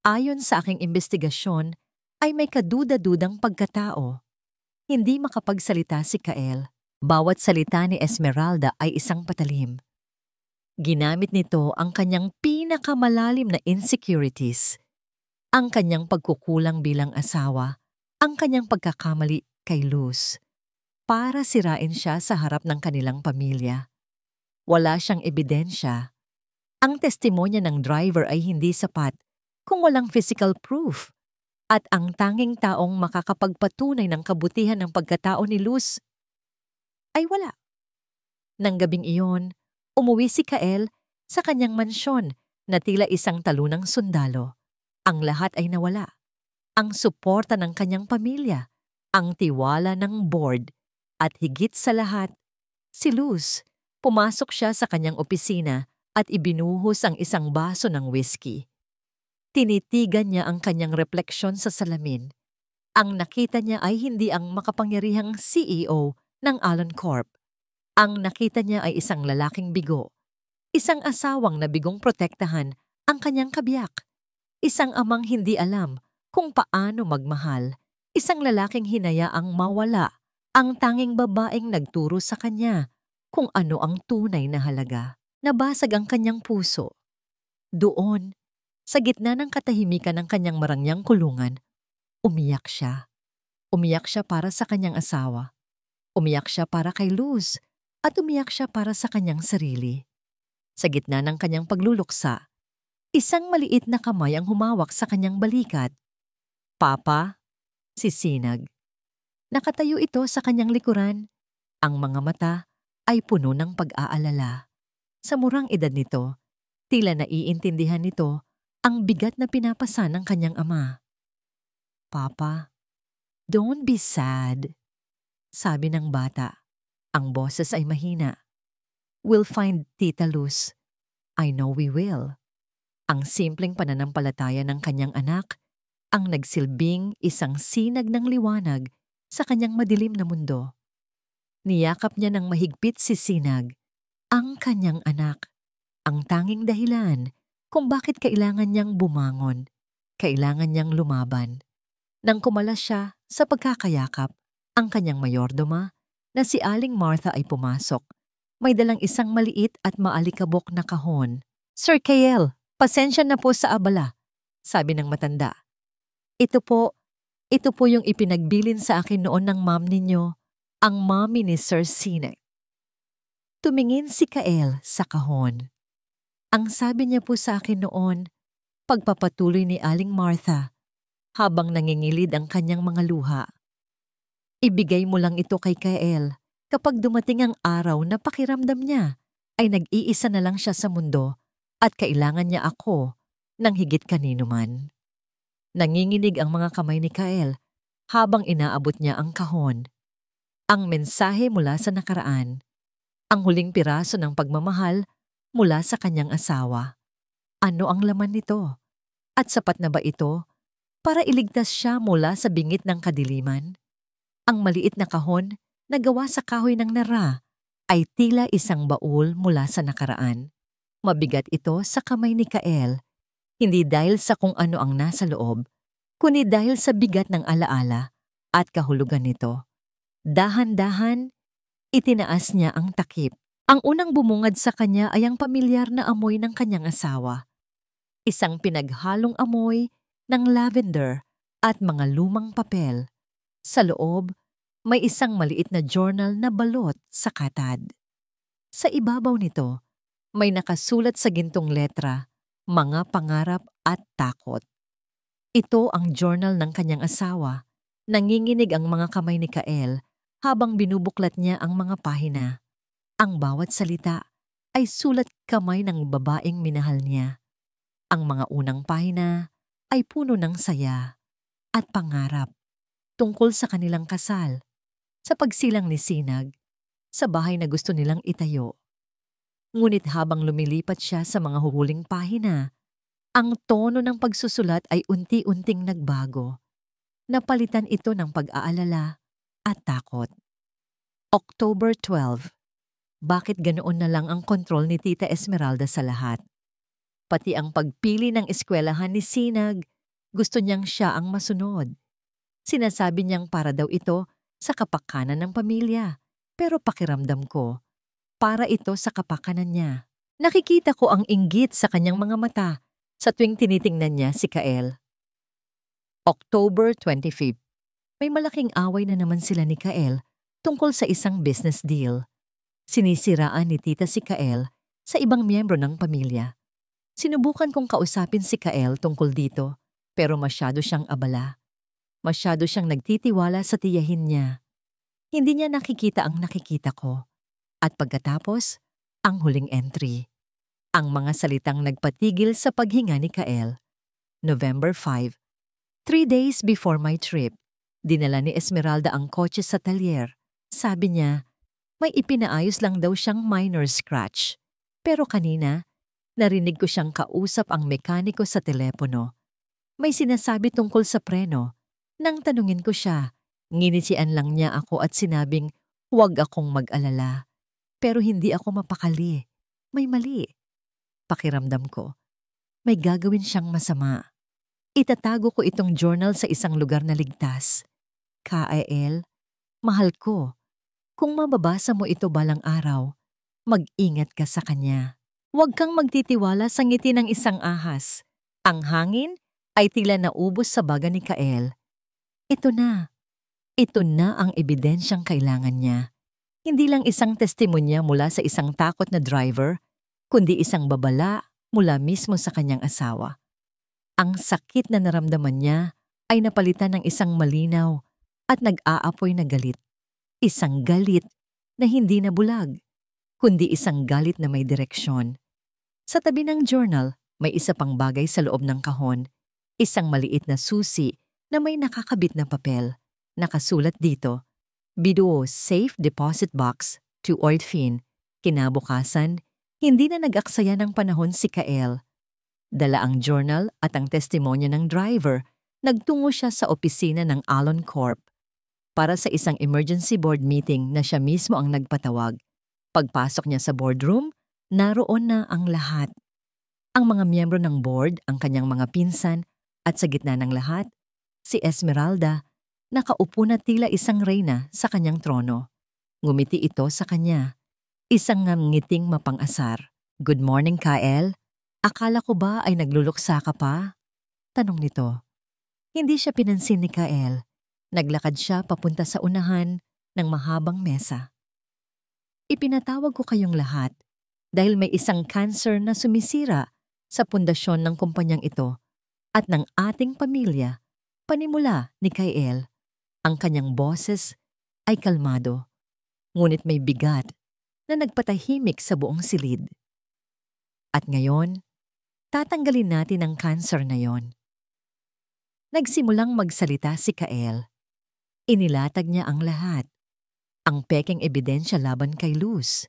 ayon sa aking investigasyon, ay may kaduda-dudang pagkatao. Hindi makapagsalita si Kael. Bawat salita ni Esmeralda ay isang patalim. Ginamit nito ang kanyang pinakamalalim na insecurities, ang kanyang pagkukulang bilang asawa, ang kanyang pagkakamali kay Luz, para sirain siya sa harap ng kanilang pamilya. Wala siyang ebidensya. Ang testimonya ng driver ay hindi sapat kung walang physical proof. At ang tanging taong makakapagpatunay ng kabutihan ng pagkatao ni Luz ay wala. Nang gabing iyon, umuwi si Kael sa kanyang mansyon na tila isang talunang sundalo. Ang lahat ay nawala. Ang suporta ng kanyang pamilya, ang tiwala ng board, at higit sa lahat, si Luz. Pumasok siya sa kanyang opisina at ibinuhos ang isang baso ng whiskey. Tinitigan niya ang kanyang refleksyon sa salamin. Ang nakita niya ay hindi ang makapangyarihang CEO ng Alon Corp. Ang nakita niya ay isang lalaking bigo. Isang asawang nabigong protektahan ang kanyang kabiyak. Isang amang hindi alam kung paano magmahal. Isang lalaking hinayaang mawala. Ang tanging babaeng nagturo sa kanya kung ano ang tunay na halaga. Nabasag ang kanyang puso. Doon, sa gitna ng katahimikan ng kanyang marangyang kulungan, umiyak siya. Umiyak siya para sa kanyang asawa. Umiyak siya para kay Luz. At umiyak siya para sa kanyang sarili. Sa gitna ng kanyang pagluluksa, isang maliit na kamay ang humawak sa kanyang balikat. Papa, sisinag. Nakatayo ito sa kanyang likuran. Ang mga mata ay puno ng pag-aalala. Sa murang edad nito, tila naiintindihan nito ang bigat na pinapasa ng kanyang ama. Papa, don't be sad, sabi ng bata. Ang boses ay mahina. We'll find Tita Luz. I know we will. Ang simpleng pananampalataya ng kanyang anak ang nagsilbing isang sinag ng liwanag sa kanyang madilim na mundo. Niyakap niya ng mahigpit si Sinag, ang kanyang anak, ang tanging dahilan kung bakit kailangan niyang bumangon, kailangan niyang lumaban. Nang kumalas siya sa pagkakayakap, ang kanyang mayordoma na si Aling Martha ay pumasok. May dalang isang maliit at maalikabok na kahon. Sir Kael, pasensya na po sa abala, sabi ng matanda. Ito po yung ipinagbilin sa akin noon ng mom ninyo, ang mommy ni Sir Sinek. Tumingin si Kael sa kahon. Ang sabi niya po sa akin noon, pagpapatuloy ni Aling Martha, habang nangingilid ang kanyang mga luha. Ibigay mo lang ito kay Kael kapag dumating ang araw na pakiramdam niya ay nag-iisa na lang siya sa mundo at kailangan niya ako ng higit kanino man. Nanginginig ang mga kamay ni Kael habang inaabot niya ang kahon. Ang mensahe mula sa nakaraan, ang huling piraso ng pagmamahal mula sa kanyang asawa. Ano ang laman nito? At sapat na ba ito para iligtas siya mula sa bingit ng kadiliman? Ang maliit na kahon na gawa sa kahoy ng nara ay tila isang baul mula sa nakaraan. Mabigat ito sa kamay ni Kael, hindi dahil sa kung ano ang nasa loob, kundi dahil sa bigat ng alaala at kahulugan nito. Dahan-dahan, itinaas niya ang takip. Ang unang bumungad sa kanya ay ang pamilyar na amoy ng kanyang asawa. Isang pinaghalong amoy ng lavender at mga lumang papel. Sa loob, may isang maliit na journal na balot sa katad. Sa ibabaw nito, may nakasulat sa gintong letra, mga pangarap at takot. Ito ang journal ng kanyang asawa. Nanginginig ang mga kamay ni Kael habang binubuklat niya ang mga pahina. Ang bawat salita ay sulat kamay ng babaeng minahal niya. Ang mga unang pahina ay puno ng saya at pangarap tungkol sa kanilang kasal, sa pagsilang ni Sinag, sa bahay na gusto nilang itayo. Ngunit habang lumilipat siya sa mga huhuling pahina, ang tono ng pagsusulat ay unti-unting nagbago. Napalitan ito ng pag-aalala at takot. October 12. Bakit ganoon na lang ang kontrol ni Tita Esmeralda sa lahat? Pati ang pagpili ng eskwelahan ni Sinag, gusto niyang siya ang masunod. Sinasabi niyang para daw ito sa kapakanan ng pamilya, pero pakiramdam ko, para ito sa kapakanan niya. Nakikita ko ang inggit sa kanyang mga mata sa tuwing tinitingnan niya si Kael. October 25. May malaking away na naman sila ni Kael tungkol sa isang business deal. Sinisiraan ni Tita si Kael sa ibang miyembro ng pamilya. Sinubukan kong kausapin si Kael tungkol dito, pero masyado siyang abala. Masyado siyang nagtitiwala sa tiyahin niya. Hindi niya nakikita ang nakikita ko. At pagkatapos, ang huling entry. Ang mga salitang nagpatigil sa paghinga ni Kael. November 5. 3 days before my trip, dinala ni Esmeralda ang kotse sa talyer. Sabi niya, may ipinaayos lang daw siyang minor scratch. Pero kanina, narinig ko siyang kausap ang mekaniko sa telepono. May sinasabi tungkol sa preno. Nang tanungin ko siya, nginitian lang niya ako at sinabing huwag akong mag-alala. Pero hindi ako mapakali. May mali. Pakiramdam ko, may gagawin siyang masama. Itatago ko itong journal sa isang lugar na ligtas. Kael, mahal ko. Kung mababasa mo ito balang araw, mag-ingat ka sa kanya. Huwag kang magtitiwala sa ngiti ng isang ahas. Ang hangin ay tila naubos sa baga ni Kael. Ito na. Ito na ang ebidensyang kailangan niya. Hindi lang isang testimonya mula sa isang takot na driver, kundi isang babala mula mismo sa kanyang asawa. Ang sakit na naramdaman niya ay napalitan ng isang malinaw at nag-aapoy na galit. Isang galit na hindi na bulag, kundi isang galit na may direksyon. Sa tabi ng journal, may isa pang bagay sa loob ng kahon, isang maliit na susi na may nakakabit na papel. Nakasulat dito, Biduo Safe Deposit Box to Ordfin. Kinabukasan, hindi na nag-aksaya ng panahon si Kael. Dala ang journal at ang testimonya ng driver, nagtungo siya sa opisina ng Alon Corp. Para sa isang emergency board meeting na siya mismo ang nagpatawag. Pagpasok niya sa boardroom, naroon na ang lahat. Ang mga miyembro ng board, ang kanyang mga pinsan, at sa gitna ng lahat, si Esmeralda, nakaupo na tila isang reyna sa kanyang trono. Ngumiti ito sa kanya. Isang ngiting mapang-asar. Good morning, Kael. Akala ko ba ay nagluluksa ka pa? Tanong nito. Hindi siya pinansin ni Kael. Naglakad siya papunta sa unahan ng mahabang mesa. Ipinatawag ko kayong lahat dahil may isang cancer na sumisira sa pundasyon ng kumpanyang ito at ng ating pamilya, panimula ni Kael. Ang kanyang boses ay kalmado, ngunit may bigat na nagpatahimik sa buong silid. At ngayon, tatanggalin natin ang cancer na yon. Nagsimulang magsalita si Kael. Inilatag niya ang lahat. Ang pekeng ebidensya laban kay Luz.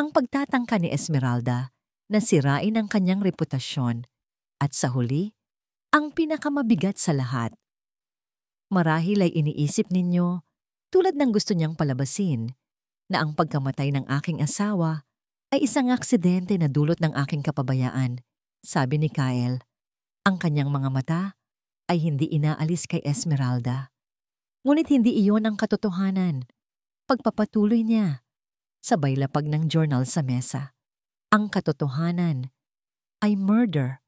Ang pagtatangka ni Esmeralda na sirain ang kanyang reputasyon. At sa huli, ang pinakamabigat sa lahat. Marahil ay iniisip ninyo, tulad ng gusto niyang palabasin, na ang pagkamatay ng aking asawa ay isang aksidente na dulot ng aking kapabayaan, sabi ni Kael. Ang kanyang mga mata ay hindi inaalis kay Esmeralda. Ngunit hindi iyon ang katotohanan. Pagpapatuloy niya, sabay lapag ng journal sa mesa. Ang katotohanan ay murder.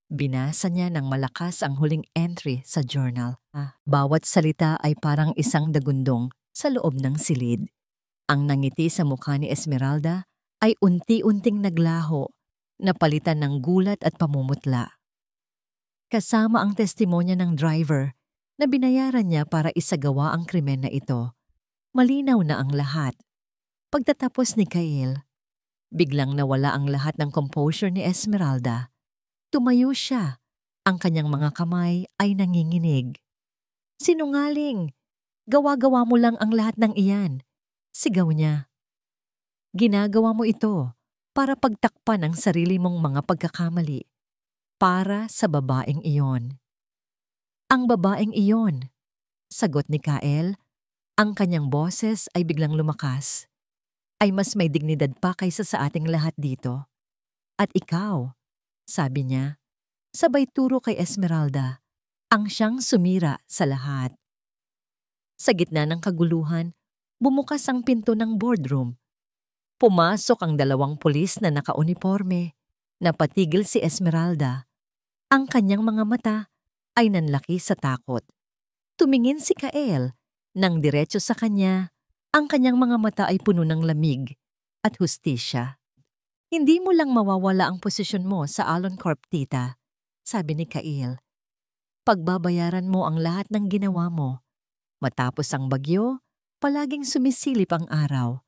Binasa niya ng malakas ang huling entry sa journal. Bawat salita ay parang isang dagundong sa loob ng silid. Ang nangiti sa mukha ni Esmeralda ay unti-unting naglaho, napalitan ng gulat at pamumutla. Kasama ang testimonya ng driver na binayaran niya para isagawa ang krimen na ito. Malinaw na ang lahat. Pagtatapos ni Kyle, biglang nawala ang lahat ng composure ni Esmeralda. Tumayo siya. Ang kanyang mga kamay ay nanginginig. Sinungaling! Gawa-gawa mo lang ang lahat ng iyan. Sigaw niya. Ginagawa mo ito para pagtakpan ang sarili mong mga pagkakamali. Para sa babaeng iyon. Ang babaeng iyon, sagot ni Kyle, ang kanyang boses ay biglang lumakas. Ay mas may dignidad pa kaysa sa ating lahat dito. At ikaw, sabi niya, sabay turo kay Esmeralda, ang siyang sumira sa lahat. Sa gitna ng kaguluhan, bumukas ang pinto ng boardroom. Pumasok ang dalawang pulis na nakauniforme. Napatigil si Esmeralda. Ang kanyang mga mata ay nanlaki sa takot. Tumingin si Kyle nang diretso sa kanya. Ang kanyang mga mata ay puno ng lamig at hustisya. Hindi mo lang mawawala ang posisyon mo sa Alon Corp, tita, sabi ni Kyle. Pagbabayaran mo ang lahat ng ginawa mo. Matapos ang bagyo, palaging sumisilip ang araw.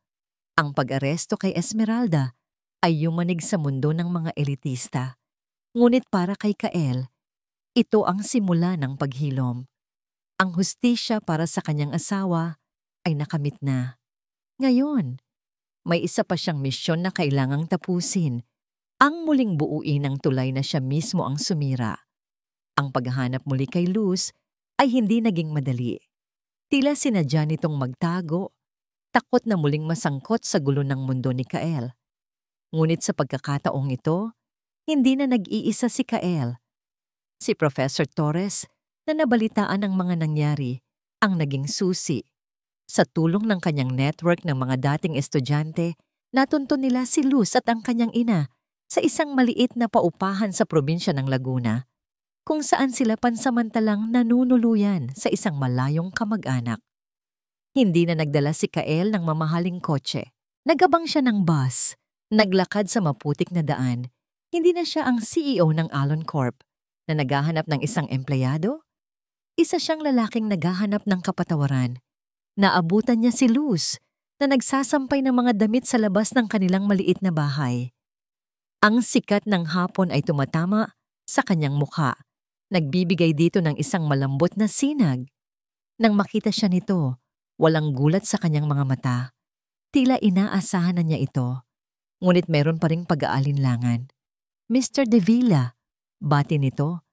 Ang pag-aresto kay Esmeralda ay yumanig sa mundo ng mga elitista. Ngunit para kay Kyle, ito ang simula ng paghilom. Ang hustisya para sa kanyang asawa ay nakamit na. Ngayon, may isa pa siyang misyon na kailangang tapusin. Ang muling buuin ng tulay na siya mismo ang sumira. Ang paghahanap muli kay Luz ay hindi naging madali. Tila sinadya nitong magtago, takot na muling masangkot sa gulo ng mundo ni Kyle. Ngunit sa pagkakataong ito, hindi na nag-iisa si Kyle. Si Professor Torres na nabalitaan ng mga nangyari ang naging susi. Sa tulong ng kanyang network ng mga dating estudyante, natuntun nila si Luz at ang kanyang ina sa isang maliit na paupahan sa probinsya ng Laguna, kung saan sila pansamantalang nanunuluyan sa isang malayong kamag-anak. Hindi na nagdala si Kyle ng mamahaling kotse. Nagabang siya ng bus, naglakad sa maputik na daan. Hindi na siya ang CEO ng Alon Corp na naghahanap ng isang empleyado. Isa siyang lalaking naghahanap ng kapatawaran. Naabutan niya si Luz na nagsasampay ng mga damit sa labas ng kanilang maliit na bahay. Ang sikat ng hapon ay tumatama sa kanyang mukha. Nagbibigay dito ng isang malambot na sinag. Nang makita siya nito, walang gulat sa kanyang mga mata. Tila inaasahan na niya ito. Ngunit meron pa ring pag-aalinlangan. Mr. De Villa, bati nito.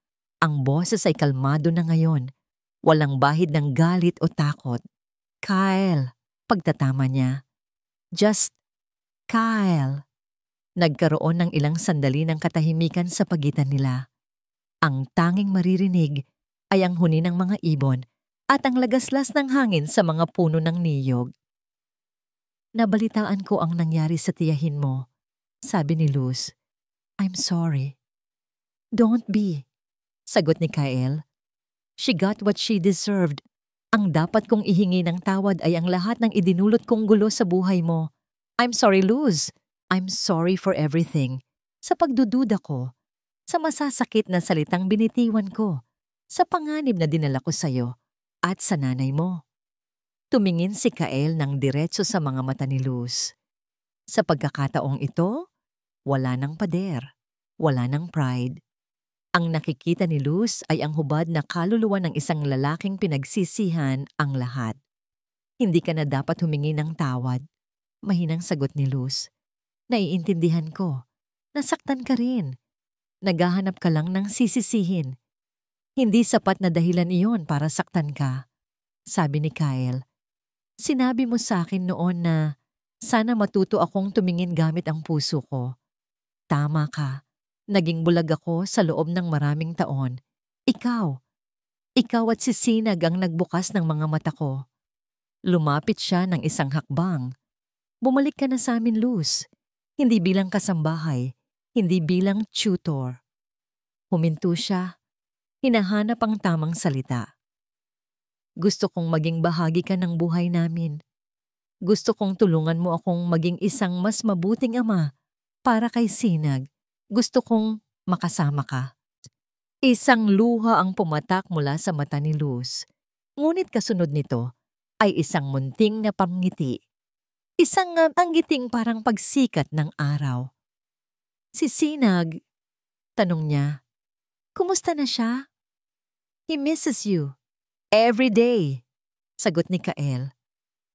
Ang boses ay kalmado na ngayon. Walang bahid ng galit o takot. Kyle, pagtatama niya. Just Kyle. Nagkaroon ng ilang sandali ng katahimikan sa pagitan nila. Ang tanging maririnig ay ang huni ng mga ibon at ang lagaslas ng hangin sa mga puno ng niyog. Nabalitaan ko ang nangyari sa tiyahin mo, sabi ni Luz. I'm sorry. Don't be, sagot ni Kyle. She got what she deserved. Ang dapat kong ihingi ng tawad ay ang lahat ng idinulot kong gulo sa buhay mo. I'm sorry, Luz. I'm sorry for everything. Sa pagdududa ko, sa masasakit na salitang binitiwan ko, sa panganib na dinala ko sa'yo, at sa nanay mo. Tumingin si Kyle ng diretso sa mga mata ni Luz. Sa pagkakataong ito, wala ng pader, wala ng pride. Ang nakikita ni Luz ay ang hubad na kaluluwa ng isang lalaking pinagsisihan ang lahat. Hindi ka na dapat humingi ng tawad, mahinang sagot ni Luz. Naiintindihan ko. Nasaktan ka rin. Naghahanap ka lang ng sisisihin. Hindi sapat na dahilan iyon para saktan ka, sabi ni Kyle. Sinabi mo sa akin noon na sana matuto akong tumingin gamit ang puso ko. Tama ka. Naging bulag ako sa loob ng maraming taon. Ikaw at si Sinag ang nagbukas ng mga mata ko. Lumapit siya ng isang hakbang. Bumalik ka na sa amin, Luz. Hindi bilang kasambahay, hindi bilang tutor. Huminto siya. Hinahanap ang tamang salita. Gusto kong maging bahagi ka ng buhay namin. Gusto kong tulungan mo akong maging isang mas mabuting ama para kay Sinag. Gusto kong makasama ka. Isang luha ang pumatak mula sa mata ni Luz. Ngunit kasunod nito ay isang munting na pangngiti. Isang panggiting parang pagsikat ng araw. Si Sinag, tanong niya, kumusta na siya? He misses you. Every day, sagot ni Kael.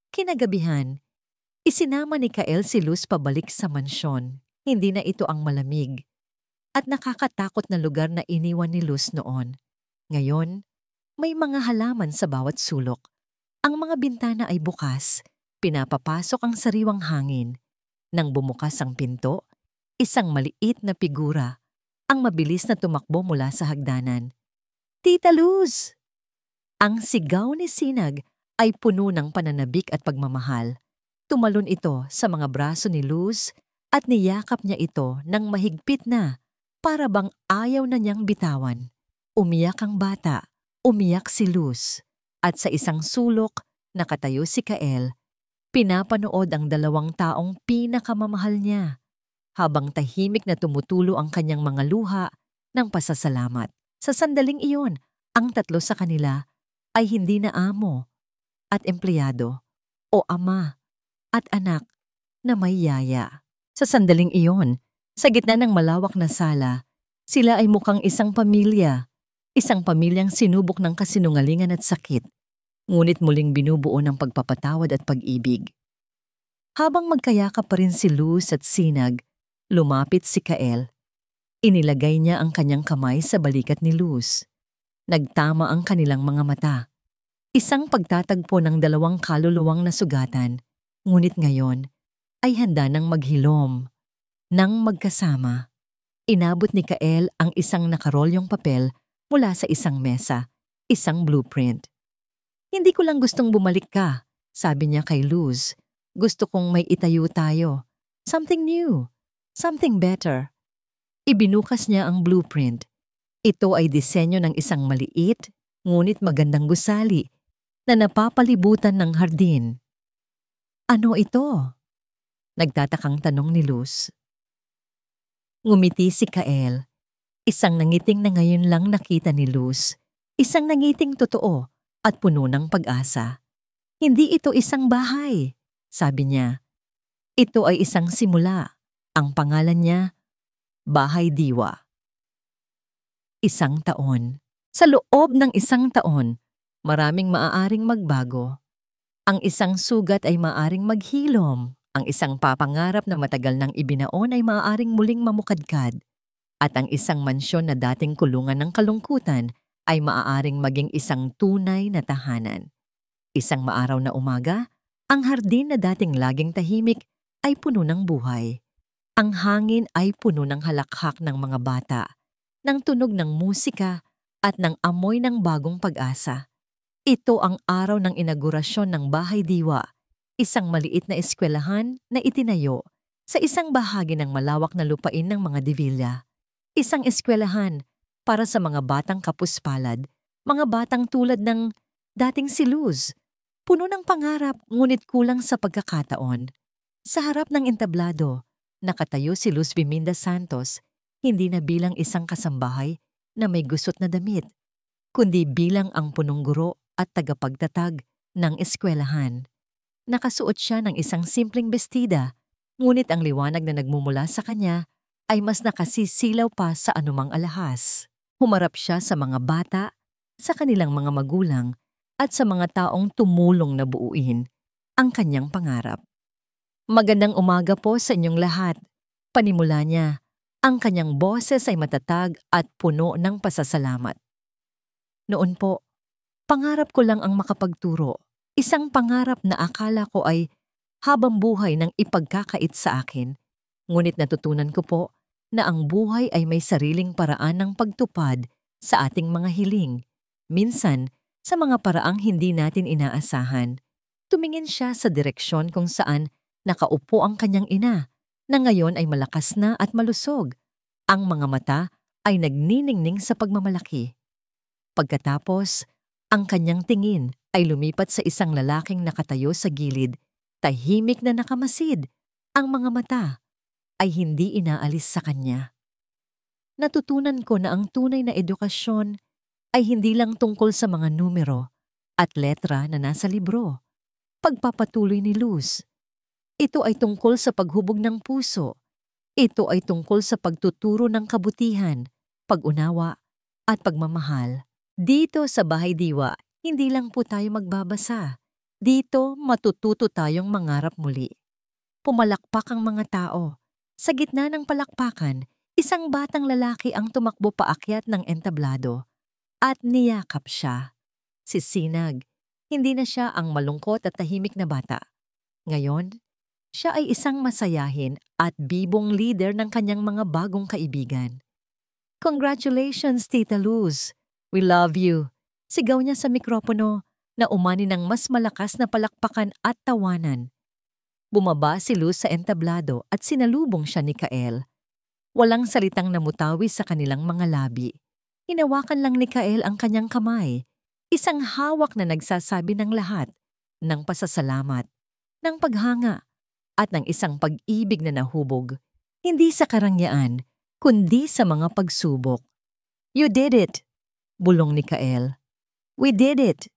Kinagabihan, isinama ni Kael si Luz pabalik sa mansyon. Hindi na ito ang malamig at nakakatakot na lugar na iniwan ni Luz noon. Ngayon, may mga halaman sa bawat sulok. Ang mga bintana ay bukas, pinapapasok ang sariwang hangin. Nang bumukas ang pinto, isang maliit na figura ang mabilis na tumakbo mula sa hagdanan. Tita Luz! Ang sigaw ni Sinag ay puno ng pananabik at pagmamahal. Tumalon ito sa mga braso ni Luz at niyakap niya ito ng mahigpit na para bang ayaw na niyang bitawan. Umiyak ang bata, umiyak si Luz. At sa isang sulok, nakatayo si Kael. Pinapanood ang dalawang taong pinakamamahal niya, habang tahimik na tumutulo ang kanyang mga luha ng pasasalamat. Sa sandaling iyon, ang tatlo sa kanila ay hindi na amo at empleyado o ama at anak na may yaya. Sa sandaling iyon, sa gitna ng malawak na sala, sila ay mukhang isang pamilya. Isang pamilyang sinubok ng kasinungalingan at sakit, ngunit muling binubuo ng pagpapatawad at pag-ibig. Habang magkayakap pa rin si Luz at Sinag, lumapit si Kael. Inilagay niya ang kanyang kamay sa balikat ni Luz. Nagtama ang kanilang mga mata. Isang pagtatagpo ng dalawang kaluluwang nasugatan, ngunit ngayon ay handa ng maghilom. Nang magkasama, inabot ni Kael ang isang nakarolyong papel mula sa isang mesa, isang blueprint. Hindi ko lang gustong bumalik ka, sabi niya kay Luz. Gusto kong may itayo tayo. Something new, something better. Ibinukas niya ang blueprint. Ito ay disenyo ng isang maliit, ngunit magandang gusali na napapalibutan ng hardin. Ano ito? Nagtatakang tanong ni Luz. Ngumiti si Kael. Isang nangiting na ngayon lang nakita ni Luz. Isang nangiting totoo at puno ng pag-asa. Hindi ito isang bahay, sabi niya. Ito ay isang simula. Ang pangalan niya, Bahay Diwa. Isang taon. Sa loob ng isang taon, maraming maaaring magbago. Ang isang sugat ay maaaring maghilom. Ang isang papangarap na matagal nang ibinaon ay maaaring muling mamukadkad. At ang isang mansyon na dating kulungan ng kalungkutan ay maaaring maging isang tunay na tahanan. Isang maaraw na umaga, ang hardin na dating laging tahimik ay puno ng buhay. Ang hangin ay puno ng halakhak ng mga bata, ng tunog ng musika at ng amoy ng bagong pag-asa. Ito ang araw ng inaugurasyon ng Bahay Diwa, isang maliit na eskwelahan na itinayo sa isang bahagi ng malawak na lupain ng mga Divilla. Isang eskwelahan para sa mga batang kapuspalad, mga batang tulad ng dating si Luz, puno ng pangarap ngunit kulang sa pagkakataon. Sa harap ng entablado, nakatayo si Luz Biminda Santos, hindi na bilang isang kasambahay na may gusot na damit, kundi bilang ang punong guro at tagapagtatag ng eskwelahan. Nakasuot siya ng isang simpleng bestida, ngunit ang liwanag na nagmumula sa kanya ay mas nakasisilaw pa sa anumang alahas. Humarap siya sa mga bata, sa kanilang mga magulang, at sa mga taong tumulong na buuin ang kanyang pangarap. Magandang umaga po sa inyong lahat. Panimula niya, ang kanyang boses ay matatag at puno ng pasasalamat. Noon po, pangarap ko lang ang makapagturo. Isang pangarap na akala ko ay habang buhay ng ipagkakait sa akin. Ngunit natutunan ko po na ang buhay ay may sariling paraan ng pagtupad sa ating mga hiling. Minsan, sa mga paraang hindi natin inaasahan. Tumingin siya sa direksyon kung saan nakaupo ang kanyang ina, na ngayon ay malakas na at malusog. Ang mga mata ay nagniningning sa pagmamalaki. Pagkatapos, ang kanyang tingin ay lumipat sa isang lalaking nakatayo sa gilid, tahimik na nakamasid. Ang mga mata ay hindi inaalis sa kanya. Natutunan ko na ang tunay na edukasyon ay hindi lang tungkol sa mga numero at letra na nasa libro. Pagpapatuloy ni Luz. Ito ay tungkol sa paghubog ng puso. Ito ay tungkol sa pagtuturo ng kabutihan, pag-unawa, at pagmamahal. Dito sa Bahay Diwa, hindi lang po tayo magbabasa. Dito matututo tayong mangarap muli. Pumalakpak ang mga tao. Sa gitna ng palakpakan, isang batang lalaki ang tumakbo paakyat ng entablado at niyakap siya. Si Sinag, hindi na siya ang malungkot at tahimik na bata. Ngayon, siya ay isang masayahin at bibong leader ng kanyang mga bagong kaibigan. Congratulations, Tita Luz! We love you! Sigaw niya sa mikropono na umani ng mas malakas na palakpakan at tawanan. Bumaba si Luz sa entablado at sinalubong siya ni Kael. Walang salitang namutawi sa kanilang mga labi. Hinawakan lang ni Kael ang kanyang kamay. Isang hawak na nagsasabi ng lahat, ng pasasalamat, ng paghanga, at ng isang pag-ibig na nahubog, hindi sa karangyaan, kundi sa mga pagsubok. You did it! Bulong ni Kael. We did it!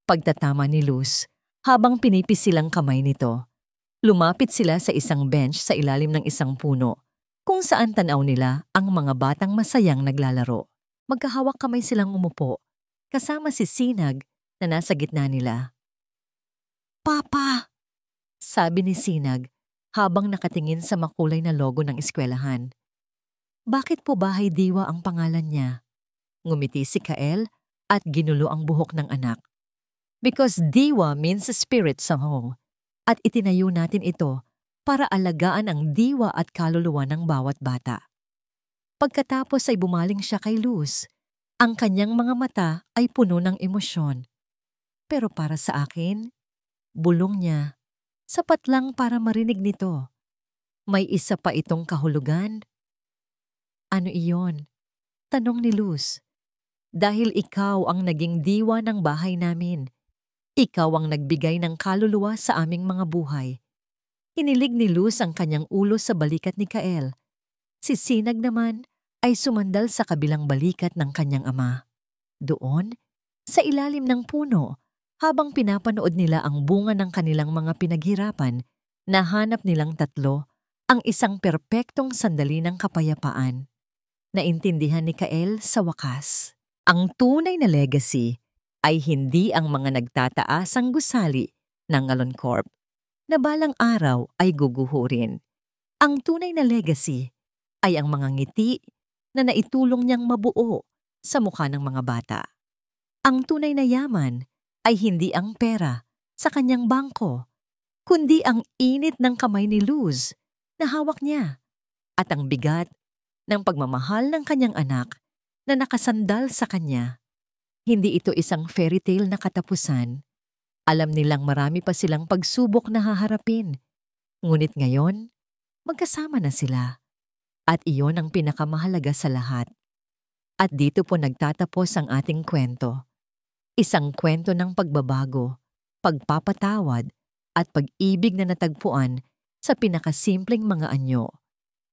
Pagtatama ni Luz, habang pinipis silang kamay nito. Lumapit sila sa isang bench sa ilalim ng isang puno, kung saan tanaw nila ang mga batang masayang naglalaro. Magkahawak kamay silang umupo, kasama si Sinag na nasa gitna nila. Papa! Sabi ni Sinag habang nakatingin sa makulay na logo ng eskwelahan. Bakit po Bahay Diwa ang pangalan niya? Ngumiti si Kael at ginulo ang buhok ng anak. Because Diwa means spirit sa home, at itinayo natin ito para alagaan ang diwa at kaluluwa ng bawat bata. Pagkatapos ay bumaling siya kay Luz. Ang kanyang mga mata ay puno ng emosyon. Pero para sa akin, bulong niya, sapat lang para marinig nito. May isa pa itong kahulugan. Ano iyon? Tanong ni Luz. Dahil ikaw ang naging diwa ng bahay namin. Ikaw ang nagbigay ng kaluluwa sa aming mga buhay. Hinilig ni Luz ang kanyang ulo sa balikat ni Kael. Si Sinag naman ay sumandal sa kabilang balikat ng kanyang ama. Doon, sa ilalim ng puno, habang pinapanood nila ang bunga ng kanilang mga pinaghirapan, nahanap nilang tatlo ang isang perpektong sandali ng kapayapaan. Naintindihan ni Kael sa wakas. Ang tunay na legacy ay hindi ang mga nagtataasang gusali ng Ngalon Corp na balang araw ay guguhurin. Ang tunay na legacy ay ang mga ngiti na naitulong niyang mabuo sa mukha ng mga bata. Ang tunay na yaman ay hindi ang pera sa kanyang bangko, kundi ang init ng kamay ni Luz na hawak niya at ang bigat ng pagmamahal ng kanyang anak na nakasandal sa kanya. Hindi ito isang fairy tale na katapusan. Alam nilang marami pa silang pagsubok na haharapin. Ngunit ngayon, magkasama na sila. At iyon ang pinakamahalaga sa lahat. At dito po nagtatapos ang ating kwento. Isang kwento ng pagbabago, pagpapatawad, at pag-ibig na natagpuan sa pinakasimpleng mga anyo.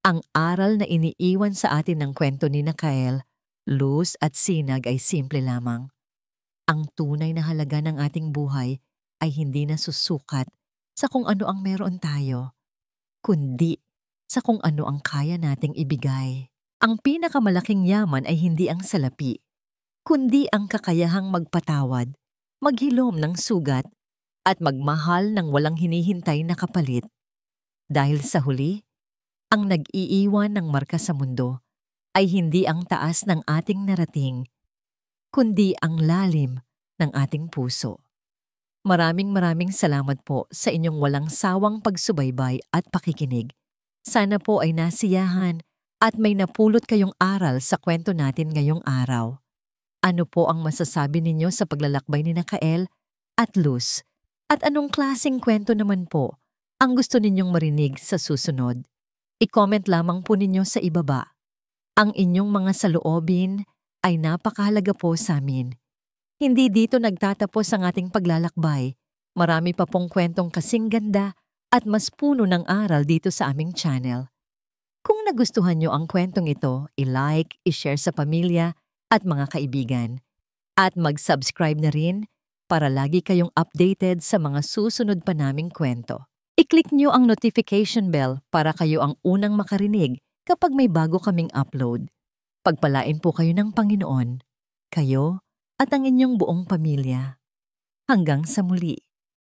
Ang aral na iniiwan sa atin ng kwento ni Kael, Luz at Sinag ay simple lamang. Ang tunay na halaga ng ating buhay ay hindi nasusukat sa kung ano ang meron tayo, kundi sa kung ano ang kaya nating ibigay. Ang pinakamalaking yaman ay hindi ang salapi, kundi ang kakayahang magpatawad, maghilom ng sugat, at magmahal ng walang hinihintay na kapalit. Dahil sa huli, ang nag-iiwan ng marka sa mundo ay hindi ang taas ng ating narating, kundi ang lalim ng ating puso. Maraming salamat po sa inyong walang sawang pagsubaybay at pakikinig. Sana po ay nasiyahan at may napulot kayong aral sa kwento natin ngayong araw. Ano po ang masasabi ninyo sa paglalakbay ni Kael at Luz At anong klaseng kwento naman po ang gusto ninyong marinig sa susunod? I-comment lamang po ninyo sa ibaba. Ang inyong mga saloobin ay napakahalaga po sa amin. Hindi dito nagtatapos ang ating paglalakbay. Marami pa pong kwentong kasing ganda at mas puno ng aral dito sa aming channel. Kung nagustuhan nyo ang kwentong ito, i-like, i-share sa pamilya at mga kaibigan. At mag-subscribe na rin para lagi kayong updated sa mga susunod pa naming kwento. I-click nyo ang notification bell para kayo ang unang makarinig kapag may bago kaming upload. Pagpalain po kayo ng Panginoon, kayo at ang inyong buong pamilya. Hanggang sa muli.